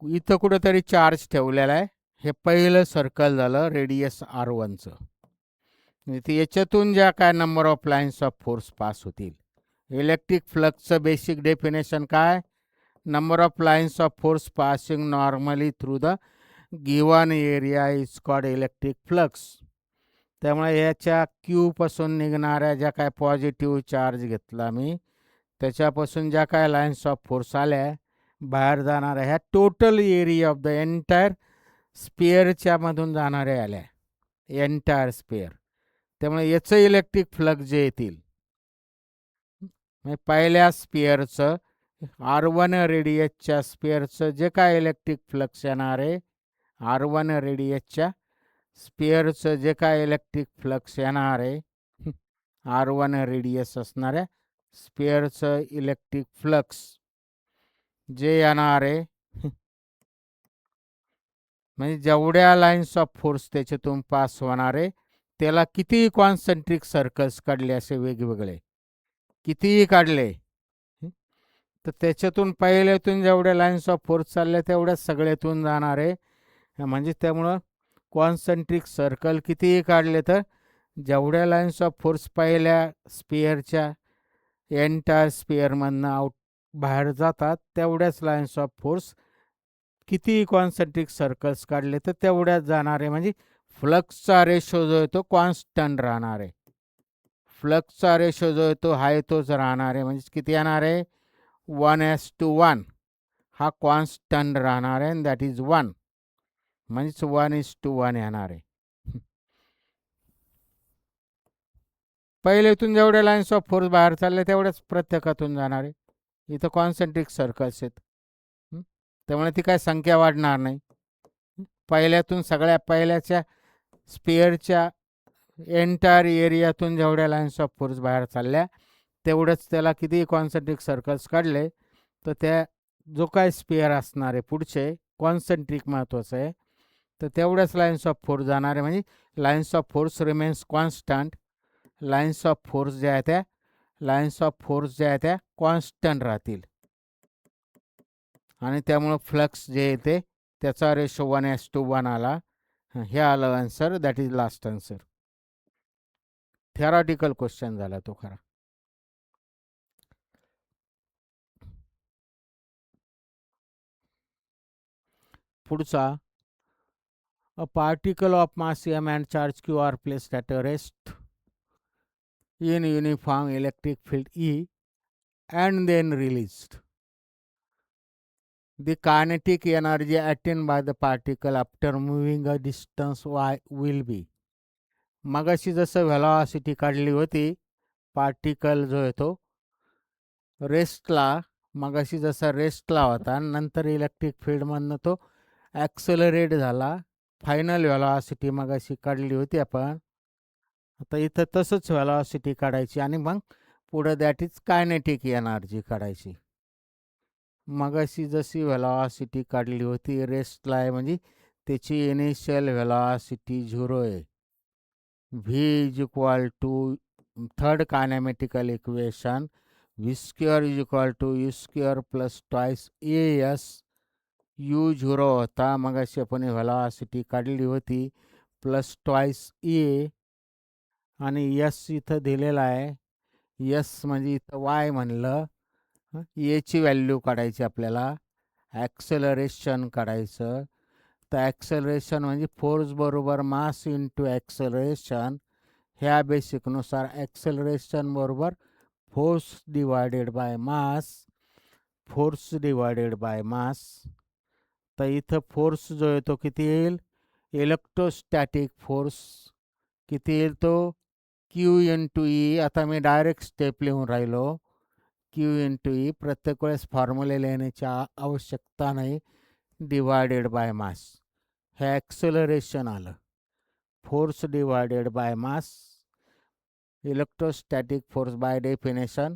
इथं कुठेतरी charge ठेवलेला आहे. हे पहिलं सर्कल झालं रेडियस r1चं. याच्यातून ज्या काय number of lines of force pass होतील. इलेक्ट्रिक फ्लक्सचं बेसिक डेफिनेशन काय? Number of lines of force passing normally through the given area is called electric flux. त्यामुळे याच्या क्यूपासून निघणाऱ्या ज्या काय पॉझिटिव्ह चार्ज घेतला मी, त्याच्यापासून ज्या काय लाईन्स ऑफ फोर्स आल्या बाहेर जाणाऱ्या, ह्या total area of the entire स्पेअरच्या मधून जाणाऱ्या आल्या, एंटायर स्पेअर. त्यामुळे याचं इलेक्ट्रिक फ्लक्स जे येतील, म्हणजे पहिल्या स्पेअरचं r1 रेडियसच्या स्पेअरचं जे काय इलेक्ट्रिक फ्लक्स येणार आहे, r1 रेडियसच्या स्पेअरचं जे काय इलेक्ट्रिक फ्लक्स येणार आहे, r1 रेडियस असणाऱ्या स्पेअरचं इलेक्ट्रिक फ्लक्स जे येणार आहे, म्हणजे जेवढ्या लाईन्स ऑफ फोर्स त्याच्यातून पास होणार आहे त्याला कितीही कॉन्सेंट्रिक सर्कल्स काढले, असे वेगवेगळे कितीही काढले, तर त्याच्यातून पहिल्यातून जेवढ्या लाईन्स ऑफ फोर्स चालल्या तेवढ्याच सगळ्यातून जाणार आहे. म्हणजे त्यामुळं कॉन्सेंट्रिक सर्कल कितीही काढले तर जेवढ्या लाईन्स ऑफ फोर्स पहिल्या स्पेअरच्या एंटायर स्पेअरमधनं आउट बाहेर जातात तेवढ्याच लाईन्स ऑफ फोर्स कितीही कॉन्सेंट्रिक सर्कल्स काढले तर तेवढ्याच जाणार आहे. म्हणजे फ्लक्सचा रेशो जो आहे तो कॉन्स्टंट राहणार आहे. फ्लक्सचा रेशो जो आहे तो हाय तोच राहणार आहे. म्हणजे किती येणार आहे? 1:1 हा कॉन्स्टंट राहणार आहे. दॅट इज 1, म्हणजेच 1:1 येणार आहे. पहिल्यातून जेवढ्या लाईन्स ऑफ फोर्स बाहेर चालले तेवढ्याच प्रत्येकातून जाणार आहे. इथं कॉन्सेंट्रिक सर्कल्स आहेत, त्यामुळे ती काय संख्या वाढणार नाही. पहिल्यातून सगळ्या पहिल्याच्या स्पेअरच्या एंटायर एरियातून जेवढ्या लाईन्स ऑफ फोर्स बाहेर चालल्या तेवढंच त्याला किती कॉन्सेंट्रिक सर्कल्स काढले तर त्या जो काय स्पेअर असणार आहे पुढचे कॉन्सेंट्रिक महत्त्वाचं आहे, तर तेवढ्याच लाईन्स ऑफ फोर्स जाणार आहे. म्हणजे lines of force remains constant. Lines of force ज्या आहेत त्या लाईन्स ऑफ फोर्स ज्या आहेत त्या कॉन्स्टंट राहतील आणि त्यामुळं फ्लक्स जे येते त्याचा रेशो 1:1 आला. हे आलं answer. That is last answer. Theoretical question झाला तो खरा. पुढचा, a particle of mass m and charge q are placed at a rest in uniform electric field E and then released. The kinetic energy attained by the particle after moving a distance y will be. मगाशी जसं velocity काढली होती, particle जो आहे तो रेस्टला, मगाशी जसा रेस्टला होता, नंतर इलेक्ट्रिक फील्डमधनं तो ॲक्सलरेट झाला. फायनल व्हेलॉसिटी मगाशी काढली होती आपण. आता इथं तसंच व्हेलॉसिटी काढायची आणि मग पुढं दॅट इज कायनेटिक एनर्जी काढायची. मगाशी जशी व्हेलॉसिटी काढली होती रेस्टला आहे म्हणजे त्याची इनिशियल व्हेलॉसिटी 0 आहे. V is equal to third kinematical equation, V square is equal to you square plus twice A S. U 0 होता मगाशी आपण व्हेलॉसिटी काढली होती, प्लस ट्वाईस ए आणि यस इथं दिलेला आहे. यस म्हणजे इथं वाय म्हणलं. एची व्हॅल्यू काढायची आपल्याला, ॲक्सेलरेशन काढायचं. तर ॲक्सेलरेशन म्हणजे फोर्स बरोबर मास इंटू ॲक्सेलरेशन. ह्या बेसिकनुसार ॲक्सेलरेशन बरोबर force divided by mass. Force divided by मास. तर इथं फोर्स जो आहे तो किती येईल, इलेक्ट्रोस्टॅटिक फोर्स किती येईल तो क्यू इंटू ई. आता मी डायरेक्ट स्टेप लिहून राहिलो, क्यू इंटू ई. प्रत्येक वेळेस फॉर्म्युले लिहिण्याची आवश्यकता नाही. Divided by mass. हे ॲक्सेलरेशन आलं. Force divided by mass. Electrostatic force by definition,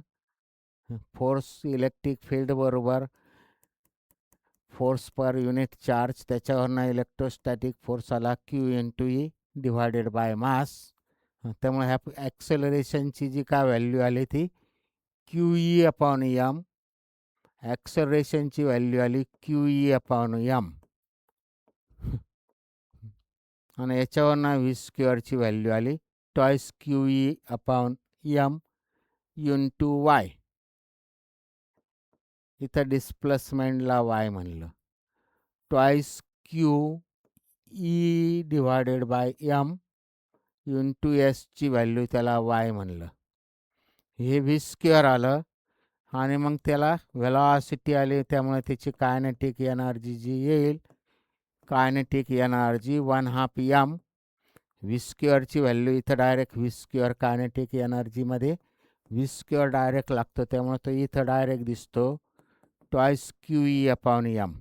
force electric field बरोबर फोर्स पर युनिट चार्ज. त्याच्यावरनं इलेक्ट्रोस्टॅटिक फोर्स आला Q into E divided by mass. त्यामुळे ह्या ॲक्सेलरेशनची जी काय व्हॅल्यू आली ती क्यू ई अपॉन एम. ॲक्सेलरेशनची व्हॅल्यू आली क्यू ई अपॉन एम आणि याच्यावरनं व्ही स्क्वेअरची व्हॅल्यू आली twice Q E upon M into Y. इथं डिस्प्लेसमेंटला वाय म्हणलं. Twice Q E divided by M into एसची व्हॅल्यू त्याला वाय म्हणलं. हे व्ही स्क्वेअर आलं आणि मग त्याला व्हेलॉसिटी आली, त्यामुळे त्याची कायनेटिक एनर्जी जी येईल, कायनेटिक एनर्जी 1/2 एम. व्ही स्क्वेअरची व्हॅल्यू इथं डायरेक्ट व्ही स्क्वेअर कायनेटिक एनर्जीमध्ये व्ही स्क्वेअर डायरेक्ट लागतो, त्यामुळे तो इथं डायरेक्ट दिसतो twice Q E upon M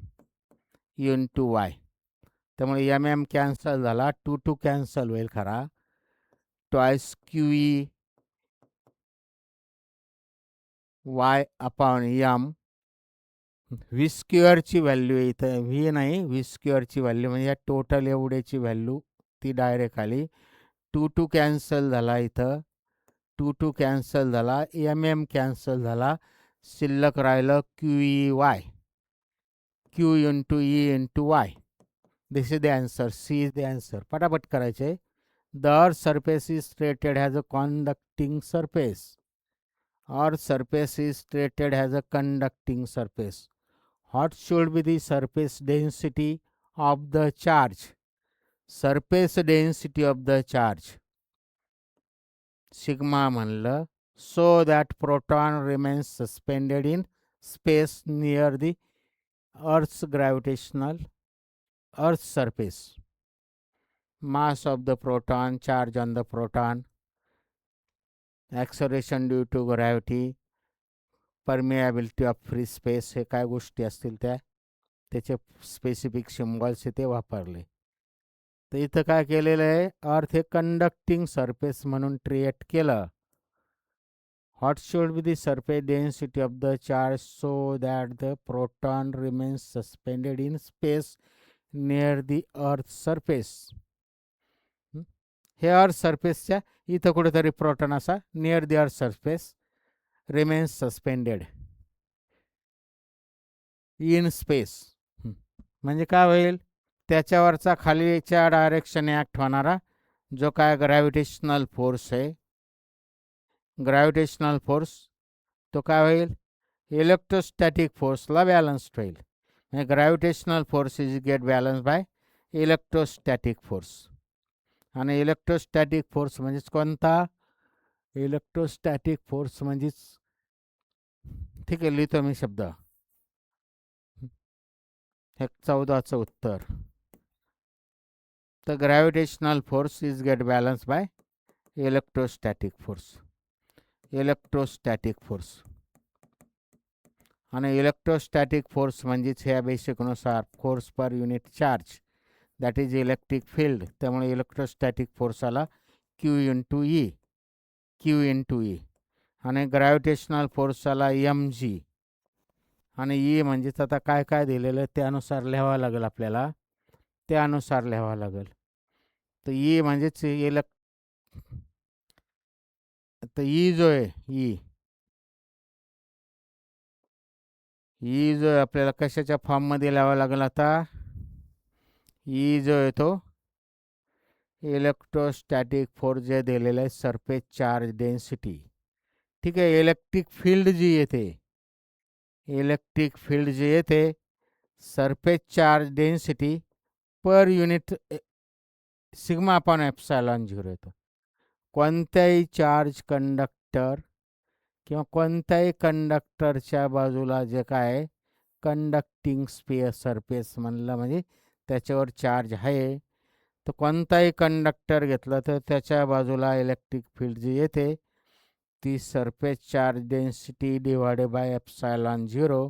into Y. त्यामुळे एम एम कॅन्सल झाला, 2 कॅन्सल होईल खरा. Twice Q E Y upon M. V स्क्वेअरची व्हॅल्यू इथं व्ही नाही, व्ही स्क्वेअरची व्हॅल्यू म्हणजे या टोटल एवढ्याची व्हॅल्यू ती डायरेक्ट आली. 2 कॅन्सल झाला इथं, 2 कॅन्सल झाला, एम एम कॅन्सल झाला. शिल्लक राहिलं Q E Y, Q into E into Y. This is the answer. C is the answer. पटापट करायचे. The earth surface is treated as a conducting surface. Earth surface is treated as a conducting surface. What should be the surface density of the charge? Surface density of the charge sigma म्हणलं. So that proton remains suspended in space near the Earth's gravitational Earth surface. Mass of the proton, charge on the proton, acceleration due to gravity, permeability of free space, हे काय गोष्टी असतील त्याचे specific symbols ते वापरले. तर इथं काय केलेलं आहे, अर्थ हे कंडक्टिंग सरफेस म्हणून ट्रीट केलं. What should be the surface density of the charge so that the proton remains suspended in space near the earth surface. हे अर्थ सरफेसच्या इथं कुठेतरी प्रोटॉन असा near the earth surface remains suspended in space. म्हणजे काय होईल, त्याच्यावरचा खालीच्या डायरेक्शनने act होणारा जो काय ग्रॅव्हिटेशनल फोर्स आहे, ग्रॅव्हिटेशनल फोर्स, तो काय होईल, इलेक्ट्रोस्टॅटिक फोर्सला बॅलन्स्ड होईल. म्हणजे gravitational force is get balance by electrostatic force. आणि इलेक्ट्रोस्टॅटिक फोर्स म्हणजेच कोणता, इलेक्ट्रोस्टॅटिक फोर्स म्हणजेच, ठीक आहे लिहितो मी शब्द, हे 14चं उत्तर. तर gravitational force is get balance by electrostatic force. Electrostatic force आणि इलेक्ट्रोस्टॅटिक फोर्स म्हणजेच ह्या बेसिकनुसार force per unit charge that is electric field. त्यामुळे इलेक्ट्रोस्टॅटिक फोर्स आला Q into E, Q into E. आणि ग्रॅव्हिटेशनल फोर्स आला एम जी. आणि E म्हणजेच आता काय काय दिलेलं आहे त्यानुसार लिहावं लागेल आपल्याला, त्यानुसार लिहावं लागेल. तर ई म्हणजेच तर ई जो आहे, ई जो आहे आपल्याला कशाच्या फॉर्ममध्ये लिहावं लागेल आता, ई जो आहे तो इलेक्ट्रोस्टॅटिक फोर्स जे दिलेलं आहे सरफेस चार्ज डेन्सिटी. ठीक आहे. इलेक्ट्रिक फील्ड जी येते, इलेक्ट्रिक फील्ड जे येते surface charge density per unit sigma upon epsilon 0 येतं. कोणत्याही चार्ज कंडक्टर किंवा कोणत्याही कंडक्टरच्या बाजूला जे काय कंडक्टिंग सरफेस म्हणलं म्हणजे त्याच्यावर चार्ज आहे, तर कोणताही कंडक्टर घेतला तर त्याच्या बाजूला इलेक्ट्रिक फील्ड जी येते ती surface charge density divided by epsilon 0.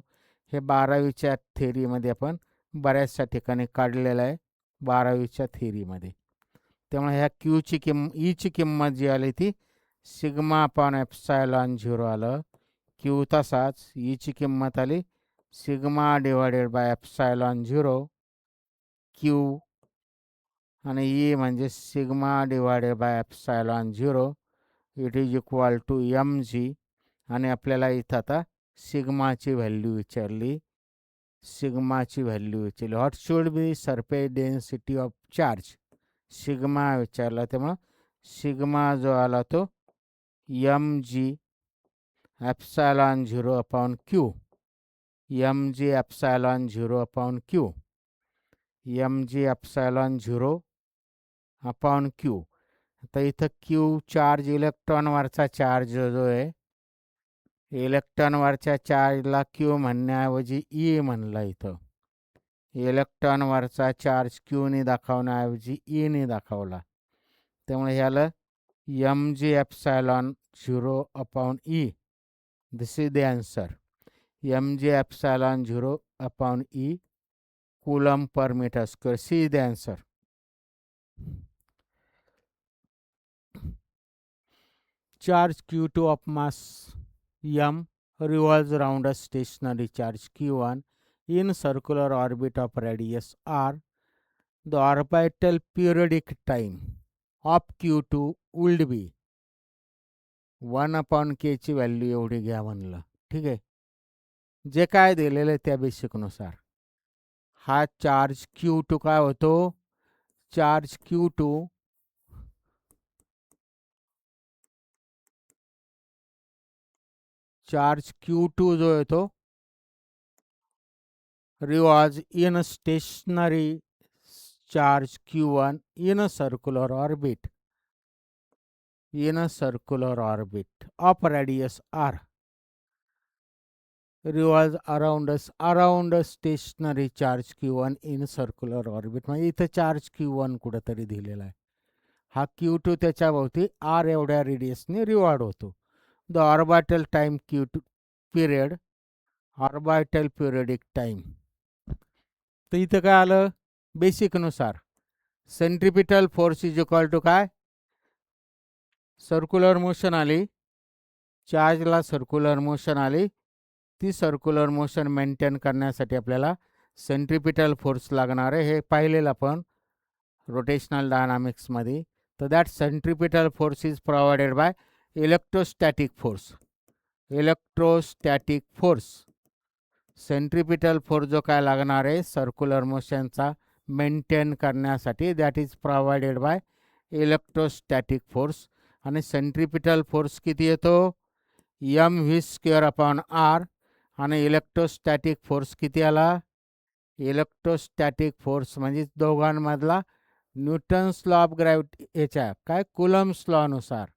हे 12वीच्या थेरीमध्ये आपण बऱ्याचशा ठिकाणी काढलेलं आहे, 12वीच्या थेरीमध्ये. त्यामुळे ह्या क्यूची ईची किंमत जी आली ती सिग्मा अपॉन एप्सिलॉन 0 आलं. क्यू तसाच ईची किंमत आली sigma divided by epsilon 0 Q. आणि ई म्हणजे sigma divided by epsilon 0 it is equal to M G. आणि आपल्याला इथं आता सिग्माची व्हॅल्यू विचारली, सिग्माची व्हॅल्यू विचारली. What should be surface density of charge, sigma विचारला. त्यामुळं सिग्मा जो आला तो M G epsilon 0 upon Q, M G epsilon 0 upon Q, M G epsilon 0 upon Q. आता इथं क्यू चार्ज इलेक्ट्रॉनवरचा चार्ज जो आहे, इलेक्ट्रॉनवरच्या चार्जला क्यू म्हणण्याऐवजी ई म्हणलं. इथं इलेक्ट्रॉनवरचा चार्ज क्यूने दाखवण्याऐवजी ईने दाखवला. त्यामुळे ह्याला M G epsilon 0 upon E, this is the answer. M G epsilon 0 upon E coulomb per metre square, C is the answer. Charge Q2 of mass m revolves around a stationary charge Q1 in circular orbit of radius r. The orbital periodic time of Q2 would be 1/k ची value एवढी घ्या म्हणलं. ठीक आहे. जे काय दिलेलं आहे त्या बेसिकनुसार हा चार्ज Q2 काय होतो, चार्ज Q2 चार्ज Q2 जो आहे तो revolves in a stationary charge Q1 in a circular orbit, in a circular orbit of radius r, revolves around a stationary charge Q1 in a circular orbit. म्हणजे इथं charge Q1 कुठेतरी दिलेला आहे. हा Q2 त्याच्या भोवती r एवढ्या रेडियसने रिवॉल्व होतो. The orbital time Q2 period, orbital periodic time. तर इथं काय आलं बेसिकनुसार, centripetal force is equal to काय, सर्क्युलर मोशन आली, चार्जला सर्क्युलर मोशन आली, ती सर्क्युलर मोशन मेंटेन करण्यासाठी आपल्याला सेंट्रिपिटल फोर्स लागणार आहे. हे पाहिलेलं आपण रोटेशनल डायनामिक्समध्ये. तर that centripetal force is provided by electrostatic force. Electrostatic force. Centripetal force जो काय लागणार आहे सर्क्युलर मोशनचा मेंटेन करण्यासाठी, that is provided by electrostatic force. आणि सेंट्रिपिटल फोर्स किती येतो, M V square upon R. आणि इलेक्ट्रोस्टॅटिक फोर्स किती आला, इलेक्ट्रोस्टॅटिक फोर्स म्हणजे दोघांमधला न्यूटन्स लॉ ऑफ ग्रॅव्हिटी याच्या काय कुलम्स लॉनुसार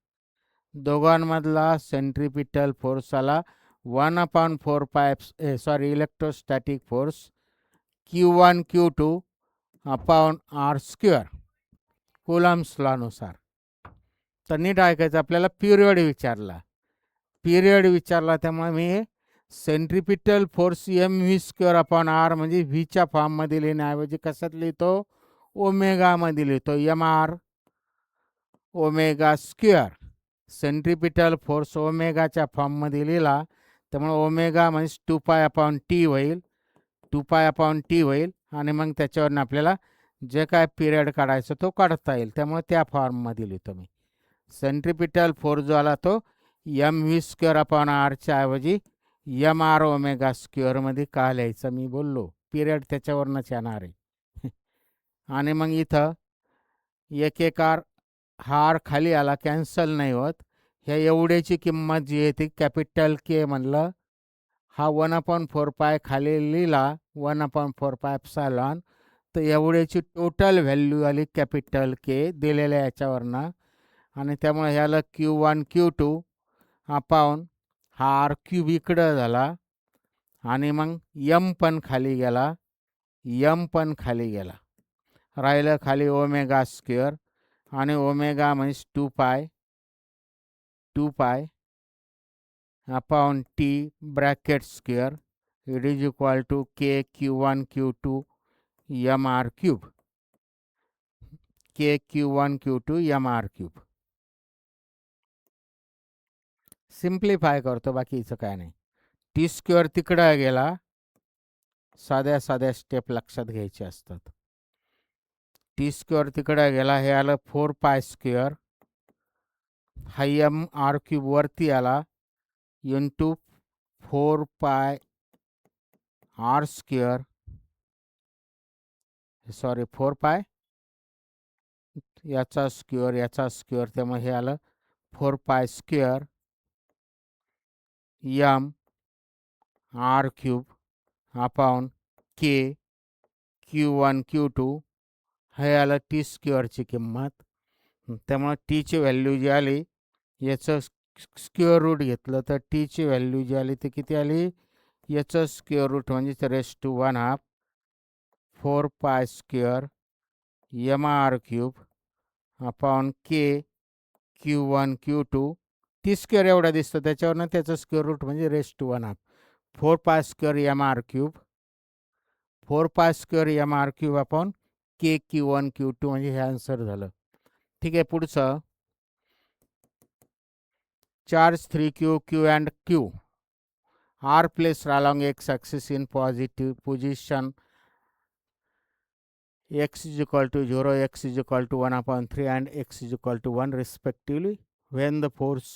दोघांमधला सेंट्रिपिटल फोर्स आला 1/4 sorry electrostatic force Q1 Q2 upon R square Coulomb's लॉनुसार. तर नीट ऐकायचं, आपल्याला पिरियड विचारला त्यामुळे मी centripetal force M V square upon R म्हणजे व्हीच्या फॉर्ममध्ये लिहिण्याऐवजी कशात लिहितो, ओमेगामध्ये लिहितो, M R omega square. Centripetal force ओमेगाच्या फॉर्ममध्ये लिहिला त्यामुळे ओमेगा म्हणजे 2π/T होईल, 2π/T होईल. आणि मग त्याच्यावरून आपल्याला जे काय पिरियड काढायचं तो काढता येईल, त्यामुळे त्या फॉर्ममध्ये लिहितो मी. सेंट्रिपिटल फोर्स जो आला तो एम व्ही स्क्वेअर अपॉन आरच्या ऐवजी एम आर ओमेगा स्क्वेअरमध्ये का लिहायचं मी बोललो, पिरियड त्याच्यावरूनच येणार आहे. आणि मग इथं एक आर हा आर खाली आला, कॅन्सल नाही होत. ह्या एवढ्याची किंमत जी आहे ती कॅपिटल के म्हणलं, हा 1/4π खाली लिहिला 1/4π एप्सिलॉन. तर एवढ्याची टोटल व्हॅल्यू आली कॅपिटल के दिलेल्या याच्यावरनं. आणि त्यामुळे ह्याला Q1 Q2 अपॉन हा आर क्यूब इकडं झाला. आणि मग यम पण खाली गेला, राहिलं खाली ओमेगा स्क्वेअर. आणि ओमेगा म्हणजे 2π upon T bracket square it is equal to K Q1 Q2 M R cube, K Q1 Q2 M R cube. Simplify करतो, बाकीचं काय नाही. टी स्क्वेअर तिकडं गेला, साध्या स्टेप लक्षात घ्यायचे असतात. टी स्क्वेअर तिकडं गेला, हे आलं 4π स्क्वेअर, हा एम आर क्यूब वरती आला इंटू 4π आर स्क्वेअर, सॉरी 4π याचा स्क्वेअर, त्यामुळे हे आलं 4π square M R cube upon K Q1 Q2 हे आलं टी स्क्वेअरची किंमत. त्यामुळे टीची व्हॅल्यू जी आली, याचं स्क्वेअर रूट घेतलं तर टीची व्हॅल्यू जी आली ती किती आली, याचं स्क्वेअर रूट म्हणजे raise to 1/2 4π square M R cube upon K Q1 Q2. T square एवढा दिसतो त्याच्यावरनं त्याचं स्क्वेअर रूट म्हणजे raise to 1/2 4π square M R cube, 4π square M R cube upon K Q1 Q2 म्हणजे हे आन्सर झालं. ठीक आहे, पुढचं charge 3Q Q and Q are placed along x axis in positive position, x is equal to 0, x is equal to 1/3 and x is equal to 1 respectively, when the force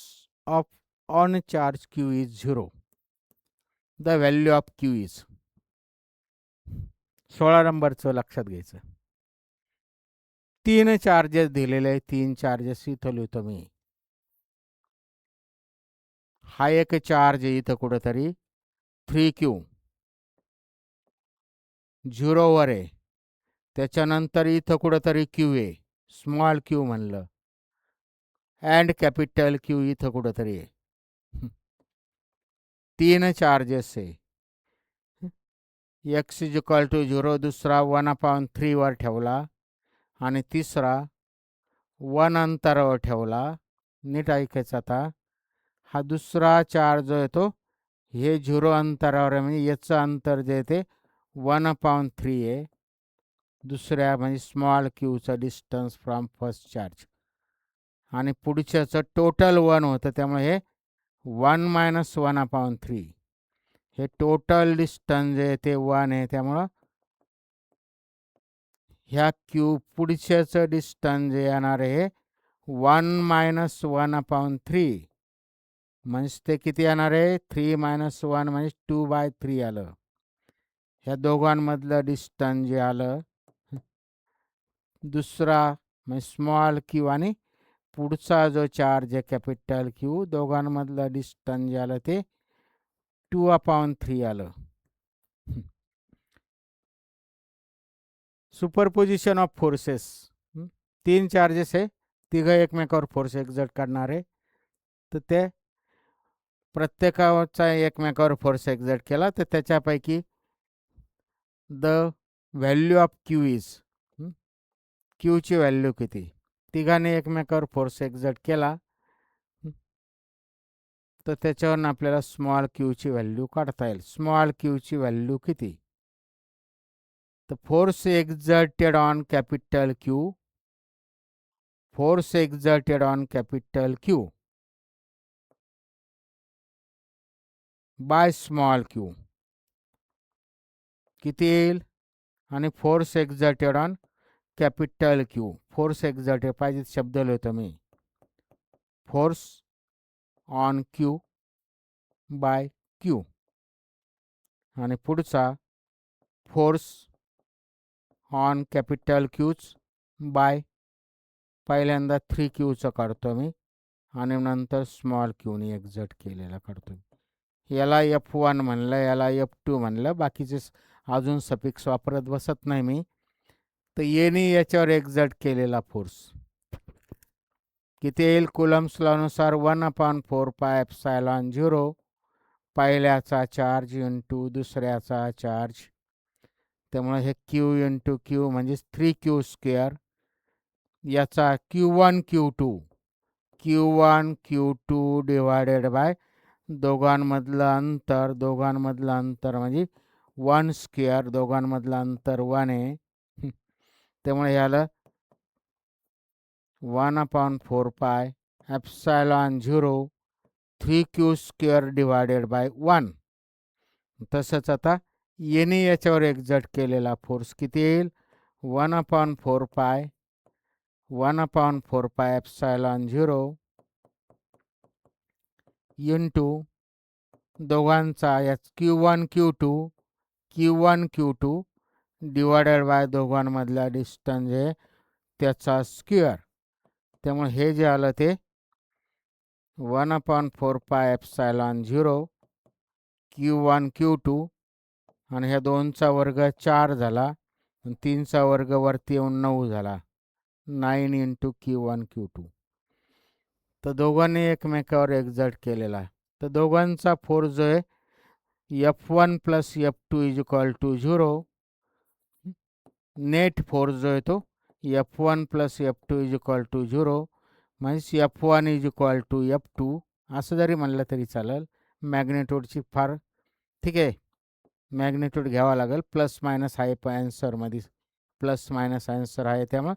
of on charge Q is 0. The value of Q is 16 नंबरचं लक्षात घ्यायचं. 3 charges दिलेले आहे, 3 charges इथं लिहितो मी. हा एक charge इथं कुठंतरी 3Q 0 वर आहे, त्याच्यानंतर इथं कुठंतरी Q आहे, स्मॉल Q म्हणलं, अँड कॅपिटल Q इथं कुठंतरी आहे. 3 चार्जेस आहे. x इज इक्वल टू 0, दुसरा 1/3 वर ठेवला आणि तिसरा 1 अंतरावर ठेवला. नीट ऐकायचं आता, हा दुसरा चार्ज जो येतो हे 0 अंतरावर आहे, म्हणजे याचं अंतर जे ते 1/3 आहे. दुसऱ्या म्हणजे स्मॉल क्यूचं डिस्टन्स फ्रॉम फर्स्ट चार्ज. आणि पुढच्याचं टोटल 1 होतं, त्यामुळे हे 1 - 1/3 हे टोटल डिस्टन्स जे ते 1 आहे. त्यामुळं ह्या क्यू पुढच्याचं डिस्टन्स जे येणार आहे 1 - 1/3 म्हणजे ते किती येणार आहे, 3 - 1 म्हणजे 2/3 आलं. ह्या दोघांमधलं डिस्टन्स जे आलं, दुसरा म्हणजे स्मॉल क्यू आणि पुढचा जो चार्ज आहे कॅपिटल क्यू, दोघांमधलं डिस्टन्स जे आलं ते 2/3 आलं. Superposition of forces. 3 चार्जेस आहे, तिघं एकमेकावर फोर्स एक्झर्ट करणार आहे. तर ते प्रत्येकाचा एकमेकावर फोर्स एक्झर्ट केला तर त्याच्यापैकी the value of Q is, क्यूची व्हॅल्यू किती. तिघांनी एकमेकावर फोर्स एक्झर्ट केला तर त्याच्यावरून आपल्याला स्मॉल क्यूची व्हॅल्यू काढता येईल. स्मॉल क्यूची व्हॅल्यू किती, तर force exerted on capital Q, force exerted on capital Q by small Q किती येईल. आणि force exerted on capital Q, force exerted पाहिजे शब्द लिहितो मी, force on Q by Q. आणि पुढचा फोर्स ऑन कॅपिटल क्यूच बाय, पहिल्यांदा 3Qचं काढतो मी आणि नंतर स्मॉल क्यूनी एक्झर्ट केलेला काढतो. याला F1 म्हणलं, याला F2 म्हणलं, बाकीचे अजून सफिक्स वापरत बसत नाही मी. तर येणे याच्यावर एक्झर्ट केलेला फोर्स किती येईल, कुलम्स लॉनुसार 1/4πε0 पहिल्याचा चार्ज इंटू दुसऱ्याचा चार्ज. त्यामुळे हे क्यू इंटू क्यू म्हणजे 3Q², याचा Q1 Q2 डिवायडेड बाय दोघांमधलं अंतर म्हणजे 1², दोघांमधलं अंतर 1 आहे. त्यामुळे याला 1/4πε0 3Q² डिवायडेड बाय 1. तसंच आता येणे याच्यावर एक्झर्ट केलेला फोर्स किती येईल, 1/4πε0 इंटू दोघांचा याच Q1 Q2 डिवायडेड बाय दोघांमधला डिस्टन्स आहे त्याचा स्क्वेअर. त्यामुळे हे जे आलं ते 1/4πε0 Q1 Q2 आणि ह्या 2चा वर्ग 4 झाला आणि 3चा वर्ग वरती येऊन 9 झाला, 9 इंटू Q1 Q2. तर दोघांनी एकमेकावर एक्झर्ट केलेला आहे. तर दोघांचा फोर्स जो आहे F1 + F2 = 0. नेट फोर्स जो आहे तो F1 + F2 = 0. म्हणजे F1 = F2 असं जरी म्हणलं तरी चालेल. मॅग्नेट्यूडची फार ठीक आहे, मॅग्नेट्यूड घ्यावा लागेल. प्लस मायनस आहे ॲन्सरमध्ये, प्लस मायनस आन्सर आहे. त्यामुळे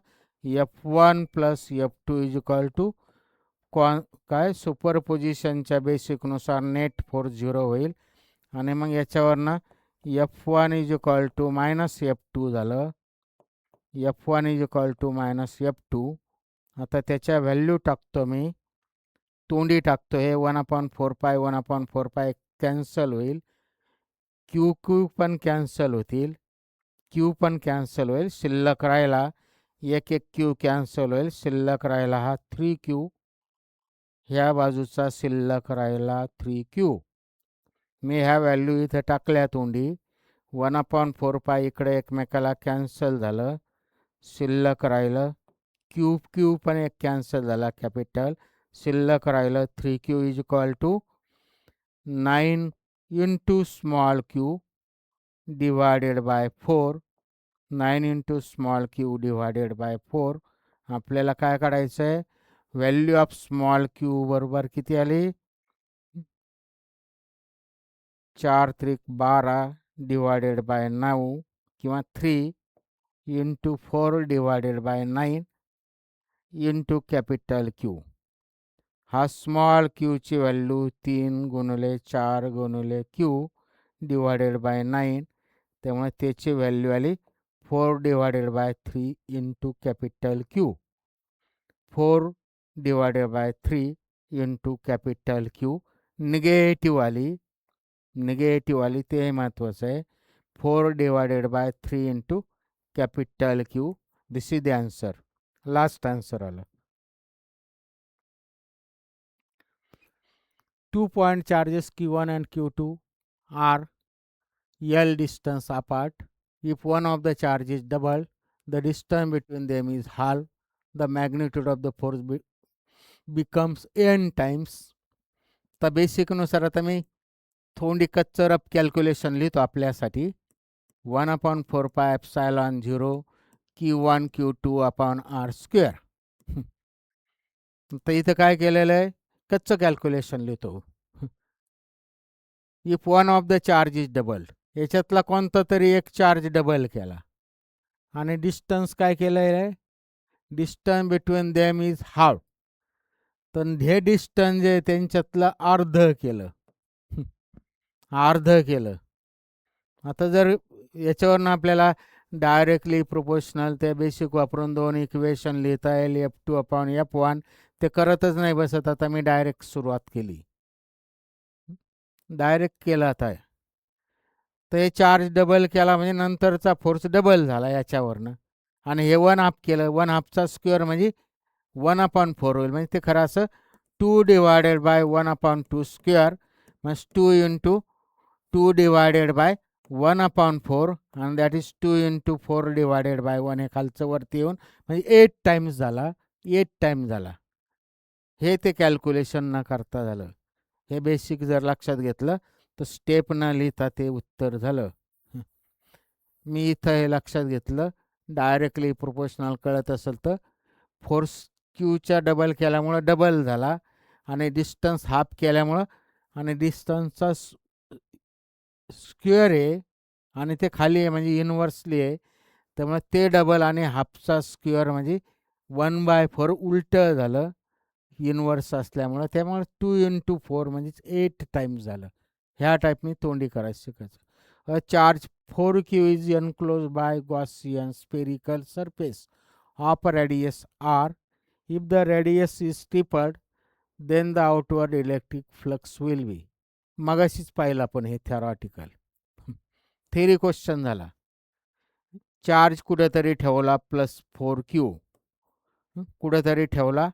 F1 + F2 काय सुपरपोजिशनच्या बेसिकनुसार नेट फोर्स 0 होईल. आणि मग याच्यावरनं F1 = -F2 झालं. F1 = -F2. आता त्याच्या व्हॅल्यू टाकतो मी, तोंडी टाकतो. हे 1/4π कॅन्सल होईल, क्यू पण कॅन्सल होतील, क्यू पण कॅन्सल होईल. शिल्लक राहिला एक क्यू कॅन्सल होईल, शिल्लक राहिला हा 3Q. ह्या बाजूचा शिल्लक राहिला 3Q. मी ह्या व्हॅल्यू इथे टाकल्या तोंडी. 1/4π इकडे एकमेकाला कॅन्सल झालं, शिल्लक राहिलं क्यू पण एक कॅन्सल झाला कॅपिटल, शिल्लक राहिलं 3Q = 9 into small Q divided bye 4. 9 into small Q divided bye 4. आपल्याला काय काढायचं आहे, व्हॅल्यू ऑफ स्मॉल क्यू बरोबर किती आली, 4 × 3 = 12 डिवायडेड बाय 9 किंवा 3 into 4 divided by 9 into capital Q. हा स्मॉल क्यूची व्हॅल्यू 3 × 4 × क्यू डिवायडेड बाय 9. त्यामुळे त्याची व्हॅल्यू आली 4 divided by 3 into capital Q. 4 divided by 3 into capital Q. Negative आली ते महत्त्वाचं आहे. 4/3 into capital Q. This is the answer. Last answer आलं. 2 point charges Q1 and Q2 are L distance apart. If one of the charge is double, the distance between them is half. The magnitude of the force becomes n times. तर बेसिकनुसार आता मी थोडी कच्चरप calculation लिहितो आपल्यासाठी. 1/4πε0 Q1 Q2 upon R square. तर इथं काय केलेलं आहे, कच्चं कॅल्क्युलेशन लिहितो. If one of the charge is double, याच्यातला कोणता तरी एक चार्ज डबल केला आणि डिस्टन्स काय केलेलं आहे, distance between them is half. तर हे डिस्टन्स जे त्यांच्यातलं अर्ध केलं. आता जर याच्यावरनं आपल्याला डायरेक्टली प्रोपोर्शनल ते बेसिक वापरून दोन इक्वेशन लिहिता येईल. F2 अपॉन F1 ते करतच नाही बसत. आता मी डायरेक्ट सुरुवात केली, डायरेक्ट केला आता. तर हे चार्ज डबल केला म्हणजे नंतरचा फोर्स डबल झाला याच्यावरनं, आणि हे 1/2 केलं. 1/2चा स्क्वेअर म्हणजे 1/4 होईल. म्हणजे ते खरं असं 2/1/2 स्क्वेअर म्हणजे 2 इंटू 2/1/4 आणि दॅट इज 2 इंटू 4/1. हे खालचं वरती येऊन म्हणजे 8 टाइम्स झाला. हे ते कॅल्क्युलेशन न करता झालं. हे बेसिक जर लक्षात घेतलं तर स्टेप न लिहिता ते उत्तर झालं. मी इथं हे लक्षात घेतलं. डायरेक्टली प्रोपोर्शनल कळत असेल तर फोर्स क्यूच्या डबल केल्यामुळं डबल झाला, आणि डिस्टन्स हाफ केल्यामुळं, आणि डिस्टन्सचा स्क्वेअर आहे आणि ते खाली आहे म्हणजे इनव्हर्सली आहे, त्यामुळे ते डबल आणि हाफचा स्क्वेअर म्हणजे 1/4 उलटं झालं इनव्हर्स असल्यामुळं. त्यामुळे 2 इंटू 4 म्हणजेच 8 टाइम्स झालं. ह्या टाईपनी तोंडी करायचं शिकायचं. A charge 4Q is enclose by Gaussian spherical surface of radius r. If the radius is tripled, then the outward electric flux will be. मगाशीच पाहिलं आपण हे थेरॉटिकल. थेरी क्वेश्चन झाला. चार्ज कुठेतरी ठेवला +4Q, कुठेतरी ठेवला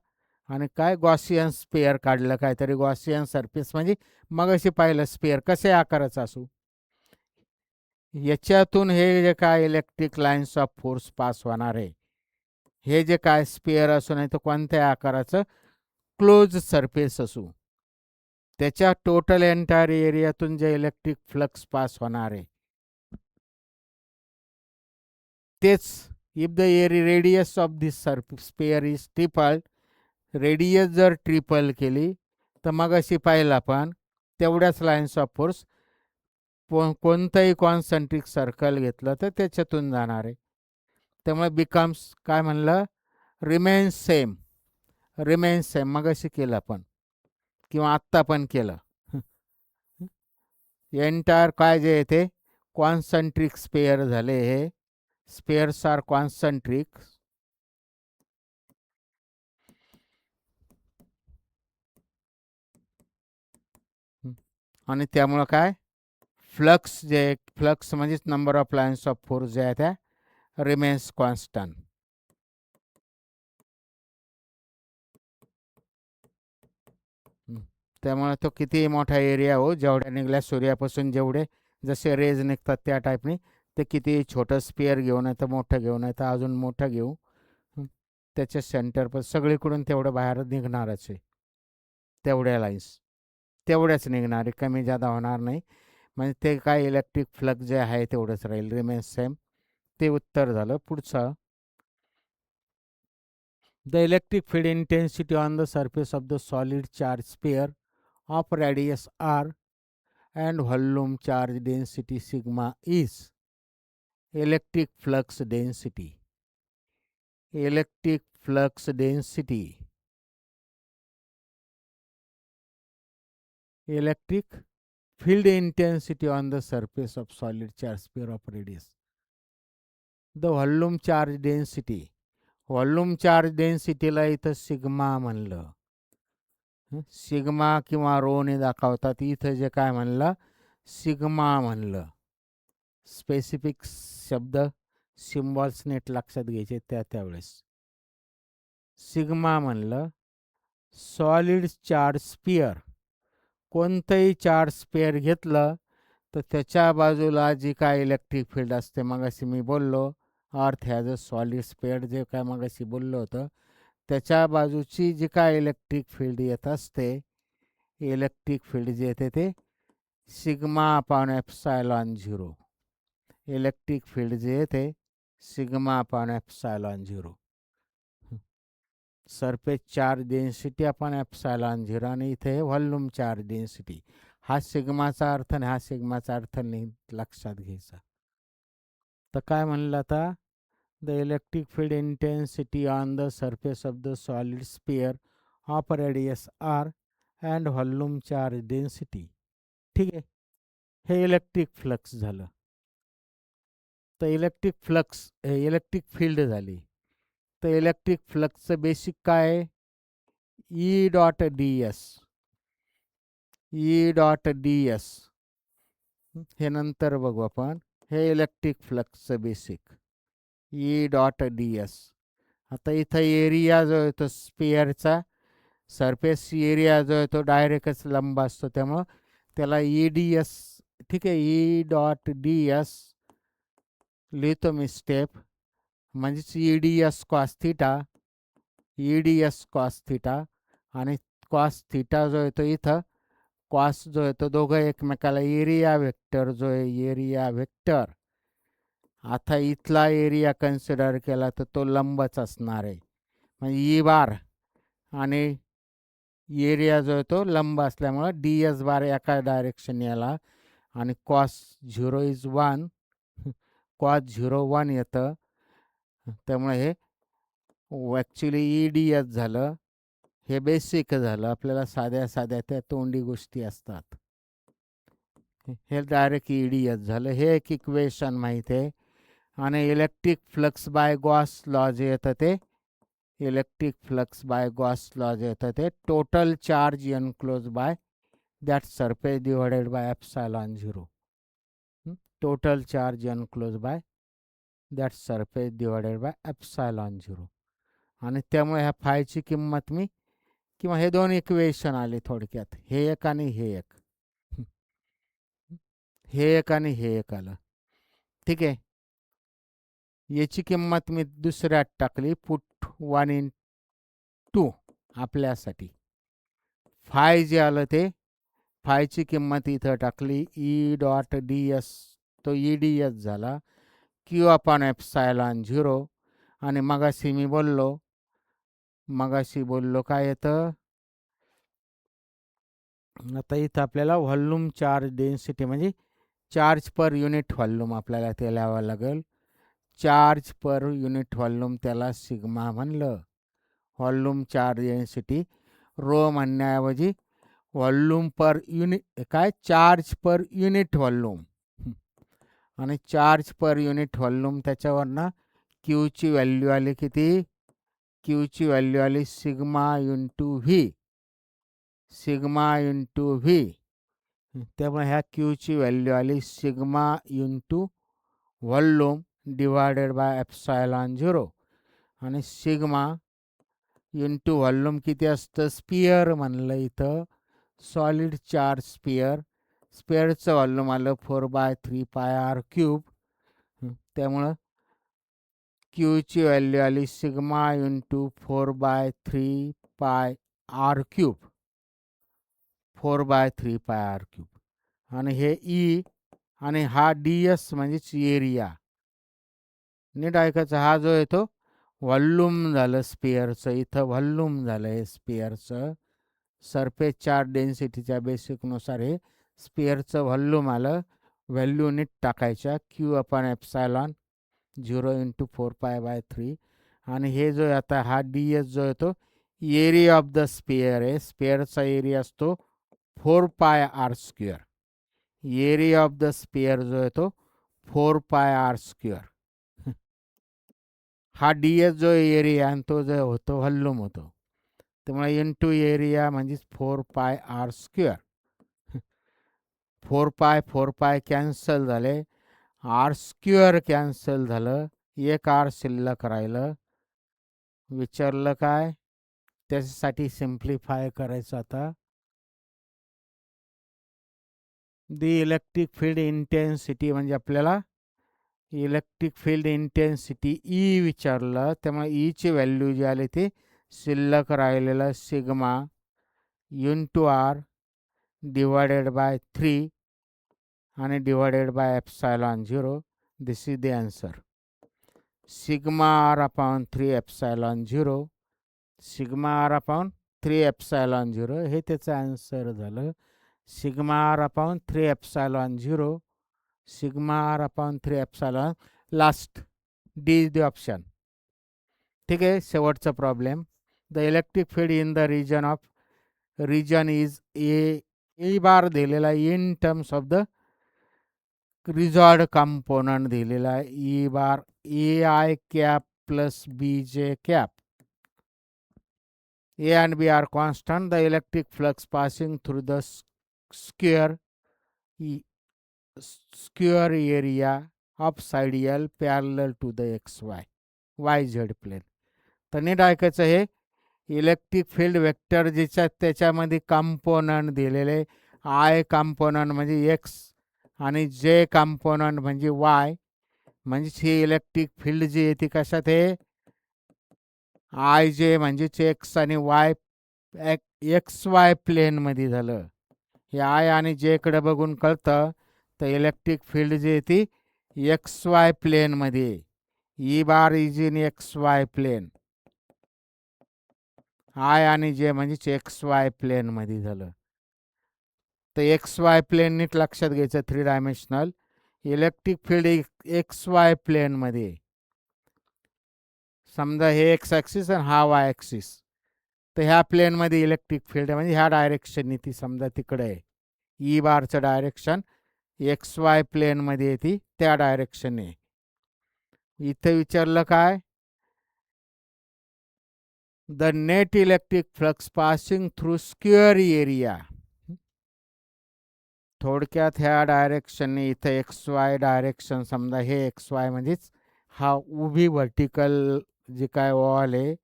आणि काय गॉसियन स्पेअर काढलं, काहीतरी गॉसियन सरफेस म्हणजे मगाशी पाहिलं स्पेअर कसे आकाराचं असू. याच्यातून हे जे काय electric lines of force pass होणार आहे, हे जे काय स्पेअर असू नाही तर कोणत्या आकाराचं क्लोज सरफेस असू, त्याच्या टोटल एंटायर एरियातून जे इलेक्ट्रिक फ्लक्स पास होणार आहे तेच. If the radius of this spare is tripled, radius जर ट्रिपल केली तर मग अशी पाहिलं आपण तेवढ्याच लाईन्स ऑफ फोर्स कोणतंही कॉन्सेंट्रिक सर्कल घेतलं तर त्याच्यातून जाणार आहे. त्यामुळे बिकम्स काय म्हणलं, रिमेन्स सेम. मग अशी केलं आपण किंवा आत्ता पण केलं. एंटायर काय जे आहे ते कॉन्सेंट्रिक स्पेअर झाले. हे स्पेअर्स आर कॉन्सेंट्रिक, आणि त्यामुळं काय फ्लक्स म्हणजेच number of lines of force जे आहे त्या रिमेन्स कॉन्स्टंट. त्यामुळे तो किती मोठा एरिया हो, जेवढ्या निघल्या सूर्यापासून जेवढे जसे रेज निघतात त्या टाईपनी, ते किती छोटं स्पेअर घेऊन आहे तर मोठं घेऊन आहे तर अजून मोठं घेऊ, त्याच्या सेंटर पण सगळीकडून तेवढं बाहेर निघणारच आहे. तेवढ्या लाईन्स तेवढ्याच निघणार आहे, कमी जादा होणार नाही. म्हणजे ते काय इलेक्ट्रिक फ्लक्स जे आहे तेवढंच राहील, रिमेन्स सेम. ते उत्तर झालं. पुढचं, the electric field intensity on the surface of the solid charge spare of radius r and volume charge density sigma is. Electric flux density. Electric field intensity on the surface of solid charge sphere of radius. The volume charge density. Volume charge डेन्सिटीला इथं sigma म्हणलं. Sigma किंवा रोने दाखवतात. इथं जे काय म्हणलं सिग्मा म्हणलं. स्पेसिफिक शब्द सिम्बॉल्स नीट लक्षात घ्यायचे त्यावेळेस. सिग्मा म्हणलं. सॉलिड चार्ज स्पियर, कोणतंही चार्ज स्पियर घेतलं तर त्याच्या बाजूला जी काय इलेक्ट्रिक फील्ड असते, मगाशी मी बोललो अर्थ हॅज अ सॉलिड स्पियर, जे काय मगाशी बोललो होतं, त्याच्या बाजूची जी काय इलेक्ट्रिक फील्ड येत असते, इलेक्ट्रिक फील्ड जे येते ते sigma upon epsilon zero. Electric field जे येते sigma upon epsilon zero. Surface charge density upon epsilon zero, आणि इथे व्हॉल्यूम चार्ज डेन्सिटी. हा सिग्माचा अर्थ नाही, हा सिग्माचा अर्थ नाही लक्षात घ्यायचा. तर काय म्हणलं आता, the electric field intensity on the surface of the solid sphere of radius R and volume charge density. ठीक आहे, हे इलेक्ट्रिक फ्लक्स झालं. तर इलेक्ट्रिक फ्लक्स हे इलेक्ट्रिक फील्ड झाली. तर इलेक्ट्रिक फ्लक्सचं बेसिक काय आहे, E dot D S. E dot D S हे नंतर बघू आपण. हे इलेक्ट्रिक फ्लक्सचं basic E dot D S. आता इथं एरिया जो आहे तो स्पिअरचा सरफेस एरिया जो आहे तो डायरेक्टच लंब असतो, त्यामुळं त्याला ई डी एस. ठीक आहे, ई डॉट डी एस लिहितो मी स्टेप, म्हणजेच E D S cos theta. E D S cos theta आणि कॉस थिटा जो आहे तो इथं कॉस जो आहे तो दोघं एकमेकाला एरिया वेक्टर जो आहे एरिया वेक्टर. आता इथला एरिया कन्सिडर केला तर तो लंबच असणार आहे, म्हणजे ई बार आणि एरिया जो आहे तो लंब असल्यामुळं डी एस बार एका डायरेक्शन याला, आणि कॉस झिरो इज 1, कॉस 0 1 येतं. त्यामुळे हे ॲक्च्युली ई डी एस झालं. हे बेसिक झालं. आपल्याला साध्या साध्या त्या तोंडी गोष्टी असतात, हे डायरेक्ट ई डी एस झालं. हे एक इक्वेशन माहीत आहे. आणि electric flux by Gauss law जे येतं ते, electric flux by Gauss law जे येतं ते total charge enclose by that surface divided by epsilon zero. Total charge enclose by that surface divided by epsilon zero. आणि त्यामुळे ह्या फायची किंमत मी, किंवा हे दोन इक्वेशन आले थोडक्यात, हे एक आणि हे एक. हे एक आणि हे एक आलं. ठीक आहे, याची किंमत मी दुसऱ्यात टाकली, पुट 1 इन 2 आपल्यासाठी. फाय जे आलं ते फायची किंमत इथं टाकली, ई डॉट डी एस तो ई डी एस झाला क्यू अपॉन एप्सायलॉन झिरो. आणि मगाशी बोललो काय येतं, आता इथं आपल्याला व्हॉल्यूम चार्ज डेन्सिटी म्हणजे चार्ज पर युनिट व्हॉल्यूम आपल्याला ते लिहावं लागेल. चार्ज पर युनिट व्हॉल्यूम त्याला सिग्मा म्हणलं. व्हॉल्यूम चार्ज डेन्सिटी रो म्हणण्याऐवजी व्हॉल्यूम पर युनिट, काय चार्ज पर युनिट व्हॉल्यूम. आणि चार्ज पर युनिट व्हॉल्यूम त्याच्यावरनं क्यूची व्हॅल्यू आली किती, क्यूची व्हॅल्यू आली sigma into V. Sigma into V. त्यामुळे ह्या क्यूची व्हॅल्यू आली sigma into volume divided by epsilon zero. आणि सिग्मा इंटू व्हॉल्यूम किती असतं, स्पियर म्हणलं इथं, सॉलिड चार्ज स्पियर. स्पियरचं व्हॉल्यूम आलं 4/3 पाय आर क्यूब. त्यामुळं क्यूची व्हॅल्यू आली सिग्मा इंटू 4/3 पाय आर क्यूब. 4/3 पाय आर क्यूब. आणि हे ई, आणि हा डी एस म्हणजेच एरिया. नीट ऐकायचं, हा जो आहे तो व्हॉल्यूम झालं स्पियरचं. इथं व्हॉल्यूम झालं हे स्पियरचं. सरफेस चार्ज डेन्सिटीच्या बेसिकनुसार हे स्पियरचं व्हॉल्यूम आलं. व्हॅल्यू नीट टाकायच्या, क्यू अपॉन एप्सायलॉन 0 इंटू 4π/3. आणि हे जो आता हा डी एस जो आहे तो एरिया ऑफ द स्पियर आहे. स्पियरचा एरिया असतो 4πr². Area of the sphere जो आहे तो 4πr². हा डी एस जो एरिया आणि तो जो होतो व्हॉल्यूम होतो. त्यामुळे इंटू एरिया म्हणजेच 4πr². 4π कॅन्सल झाले, r² कॅन्सल झालं, एक r शिल्लक राहिलं. विचारलं काय? त्याच्यासाठी सिम्प्लिफाय करायचं. आता दी इलेक्ट्रिक फील्ड इंटेन्सिटी म्हणजे आपल्याला इलेक्ट्रिक फील्ड इंटेन्सिटी ई विचारलं, त्यामुळे ईची व्हॅल्यू जी आली ती शिल्लक राहिलेलं sigma into R divided by 3 आणि divided by epsilon 0. This is the answer. Sigma R upon 3 epsilon 0, sigma R upon 3 epsilon 0 हे त्याचं आन्सर झालं. Sigma R upon 3 epsilon 0, sigma R upon 3 epsilon. Last D is the option. ठीक आहे. शेवटचा problem. The electric field in the region is E bar दिलेला in terms of the resolved component दिलेला आहे E bar A I cap plus B J cap. A and B are constant. The electric flux passing through the square area of side L parallel to the YZ plane. तर नीट ऐकायचं, हे electric field vector त्याच्यामध्ये component दिलेले, I component म्हणजे x आणि जे component म्हणजे वाय. म्हणजे ही इलेक्ट्रिक फील्ड जी आहे ती कशात आहे? आय जे म्हणजेच एक्स आणि वाय एक्स वाय प्लेनमध्ये झालं. हे आय आणि जेकडे बघून कळतं तर इलेक्ट्रिक फील्ड जी आहे ती एक्स वाय प्लेनमध्ये. E bar is in x y plane. I आणि जे म्हणजेच एक्स वाय प्लेनमध्ये झालं. तर एक्स वाय प्लेन नीट लक्षात घ्यायचं. 3 dimensional electric field x Y प्लेनमध्ये. समजा हे एक्स ॲक्सिस आणि हा वाय ॲक्सिस, तर ह्या प्लेनमध्ये इलेक्ट्रिक फील्ड आहे म्हणजे ह्या डायरेक्शननी ती समजा तिकडे आहे. ई बारचं डायरेक्शन एक्स वाय प्लेनमध्ये आहे ती त्या डायरेक्शनने. इथं विचारलं काय? The net electric flux passing through square area. थोडक्यात ह्या डायरेक्शनने इथं एक्स वाय डायरेक्शन समजा हे एक्स वाय म्हणजेच हा उभी व्हर्टिकल जे काय वॉल आहे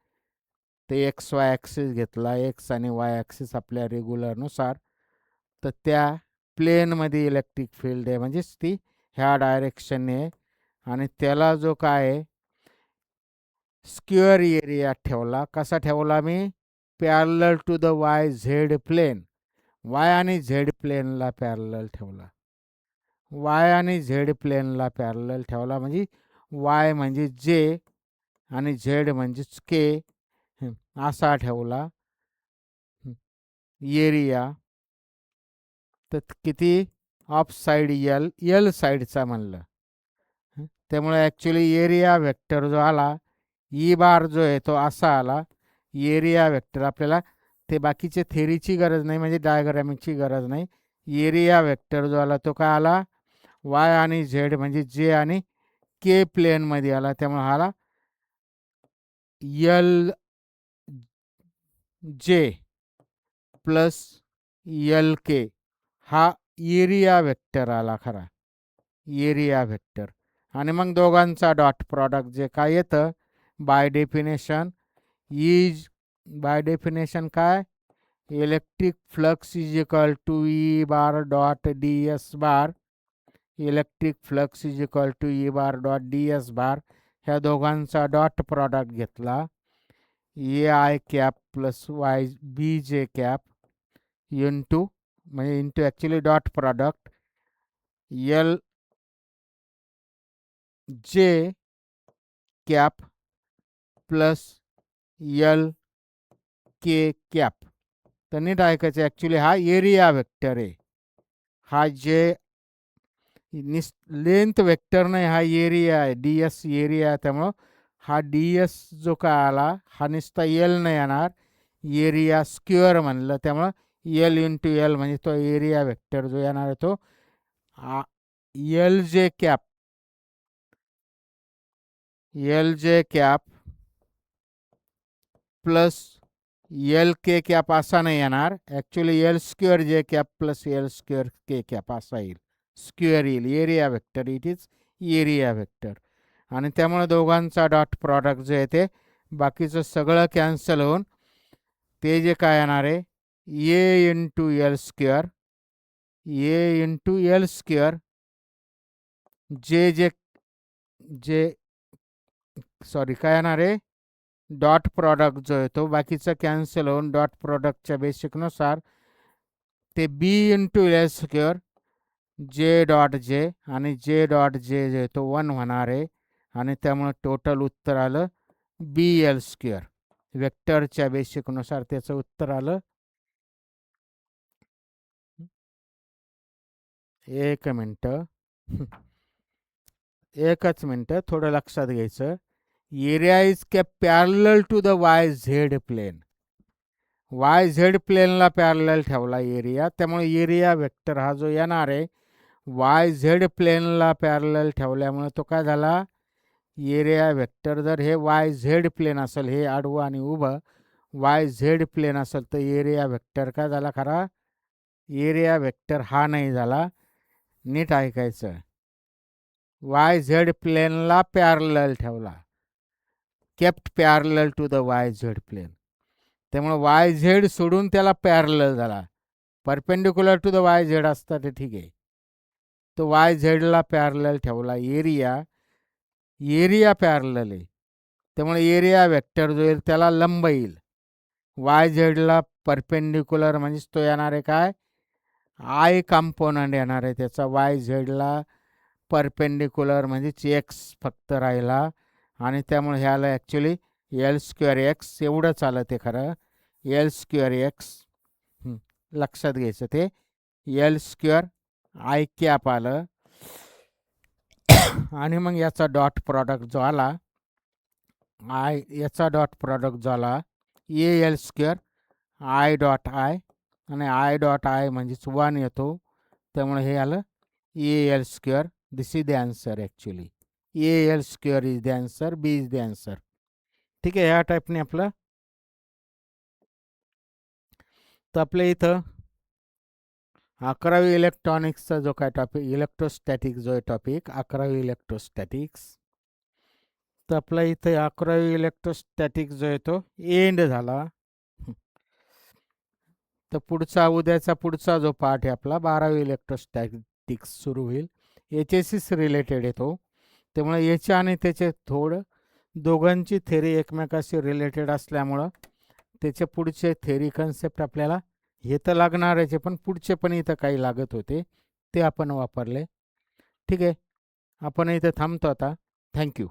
ते एक्स वाय ॲक्सिस घेतला, एक्स आणि वाय ॲक्सिस आपल्या रेग्युलरनुसार. तर त्या प्लेनमध्ये इलेक्ट्रिक फील्ड आहे म्हणजेच ती ह्या डायरेक्शनने आहे. आणि त्याला जो काय आहे स्क्वेअर एरिया ठेवला. कसा ठेवला मी? Parallel to the Y Z plane. Y आणि झेड प्लेनला पॅरलल ठेवला. वाय आणि झेड प्लेनला पॅरलल ठेवला म्हणजे वाय म्हणजे जे आणि झेड म्हणजेच के असा ठेवला एरिया. तर किती? ऑफ साईड एल, एल साईडचा म्हणलं. त्यामुळे ॲक्च्युली एरिया वेक्टर जो आला ई बार जो आहे तो असा आला. एरिया वेक्टर आपल्याला ते बाकीचे थेरीची गरज नाही म्हणजे डायग्रामिंगची गरज नाही. एरिया वेक्टर जो आला तो काय आला? वाय आणि झेड म्हणजे जे आणि के प्लेनमध्ये आला. त्यामुळे आला एल जे प्लस एल के. हा एरिया वेक्टर आला खरा, एरिया वेक्टर. आणि मग दोघांचा डॉट प्रॉडक्ट जे काय येतं by definition is, by definition काय? Electric flux is equal to E bar dot D S bar. Electric flux is equal to E bar dot D S bar. ह्या दोघांचा dot product घेतला A I cap plus Y B J cap into म्हणजे into actually dot product L J cap plus L K cap. तर नीट ऐकायचं, actually हा area vector आहे. हा जे लेंथ वेक्टर नाही, हा एरिया आहे, डी एस एरिया आहे. त्यामुळं हा डी एस जो काय आला हा नुसता एल नाही येणार, एरिया स्क्वेअर म्हणलं. त्यामुळं एल इंटू एल म्हणजे तो एरिया वेक्टर जो येणार आहे तो L J cap, L J cap plus L K cap असा नाही येणार, ॲक्च्युली एल स्क्वेअर जे कॅप प्लस एल स्क्वेअर के कॅप असा येईल, स्क्वेअर येईल. Area vector, it is area vector. आणि त्यामुळे दोघांचा डॉट प्रॉडक्ट जे आहे ते बाकीचं सगळं कॅन्सल होऊन ते जे काय येणार आहे, ए इंटू एल स्क्वेअर, ए इंटू एल स्क्वेअर, जे जे जे सॉरी काय येणार आहे, डॉट प्रॉडक्ट जो आहे तो बाकीचा कॅन्सल होऊन डॉट प्रॉडक्टच्या बेसिकनुसार ते B into L square J dot J, आणि जे डॉट जे जे तो 1 होणार आहे. आणि त्यामुळे टोटल उत्तर आलं बी एल स्क्वेअर. वेक्टरच्या बेसिकनुसार त्याचं उत्तर आलं. एक मिनटं, एकच मिनटं, थोडं लक्षात घ्यायचं. Area is kept parallel to the Y Z plane. Y Z प्लेनला पॅरलल ठेवला एरिया, त्यामुळे एरिया वेक्टर हा जो येणार आहे वाय झेड प्लेनला पॅरलल ठेवल्यामुळे तो काय झाला, एरिया वेक्टर. जर हे वाय झेड प्लेन असेल, हे आडवं आणि उभं वाय झेड प्लेन असेल, तर एरिया वेक्टर काय झाला खरा, एरिया वेक्टर हा नाही झाला. नीट ऐकायचं, वाय झेड प्लेनला पॅरलल ठेवला, kept parallel to the Y Z plane. त्यामुळे वाय झेड सोडून त्याला पॅरलल झाला. Perpendicular to the Y Z असता ते ठीक आहे, तो वाय झेडला पॅरलल ठेवला. एरिया, एरिया पॅरलल आहे, त्यामुळे एरिया वेक्टर जो येईल त्याला लंब येईल. वाय झेडला परपेंडिक्युलर म्हणजेच तो येणार आहे काय, आय कंपोनंट येणार आहे त्याचा. वाय झेडला परपेंडिक्युलर म्हणजेच एक्स फक्त राहिला, आणि त्यामुळे ह्याला ॲक्च्युली एल स्क्वेअर एक्स एवढंच आलं ते खरं, एल स्क्वेअर एक्स. लक्षात घ्यायचं ते एल स्क्वेअर आय कॅप आलं. आणि मग याचा डॉट प्रॉडक्ट जो आला, आय याचा डॉट प्रॉडक्ट जो आला A L square I dot I, आणि आय डॉट आय म्हणजेच 1 येतो, त्यामुळे हे आलं A L square. This is the answer actually, A L square is the answer, B is the answer. ठीक आहे, ह्या टाईपने आपलं. तर आपल्या इथं 11वी इलेक्ट्रॉनिक्सचा जो काय टॉपिक, इलेक्ट्रोस्टॅटिक जो आहे टॉपिक, 11वी इलेक्ट्रोस्टॅटिक्स. तर आपला इथे 11वी इलेक्ट्रोस्टॅटिक जो आहे तो एंड झाला. तर पुढचा उद्याचा पुढचा जो पार्ट आहे आपला 12वी इलेक्ट्रोस्टॅटिक्स सुरू होईल. याच्याशीच रिलेटेड येतो, त्यामुळे याच्या आणि त्याचे थोडं दोघांची थेरी एकमेकाशी रिलेटेड असल्यामुळं त्याचे पुढचे थेरी कन्सेप्ट आपल्याला हे तर लागणारच, पण पुढचे पण इथं काही लागत होते ते आपण वापरले. ठीक आहे, आपण इथं थांबतो आता. थँक्यू.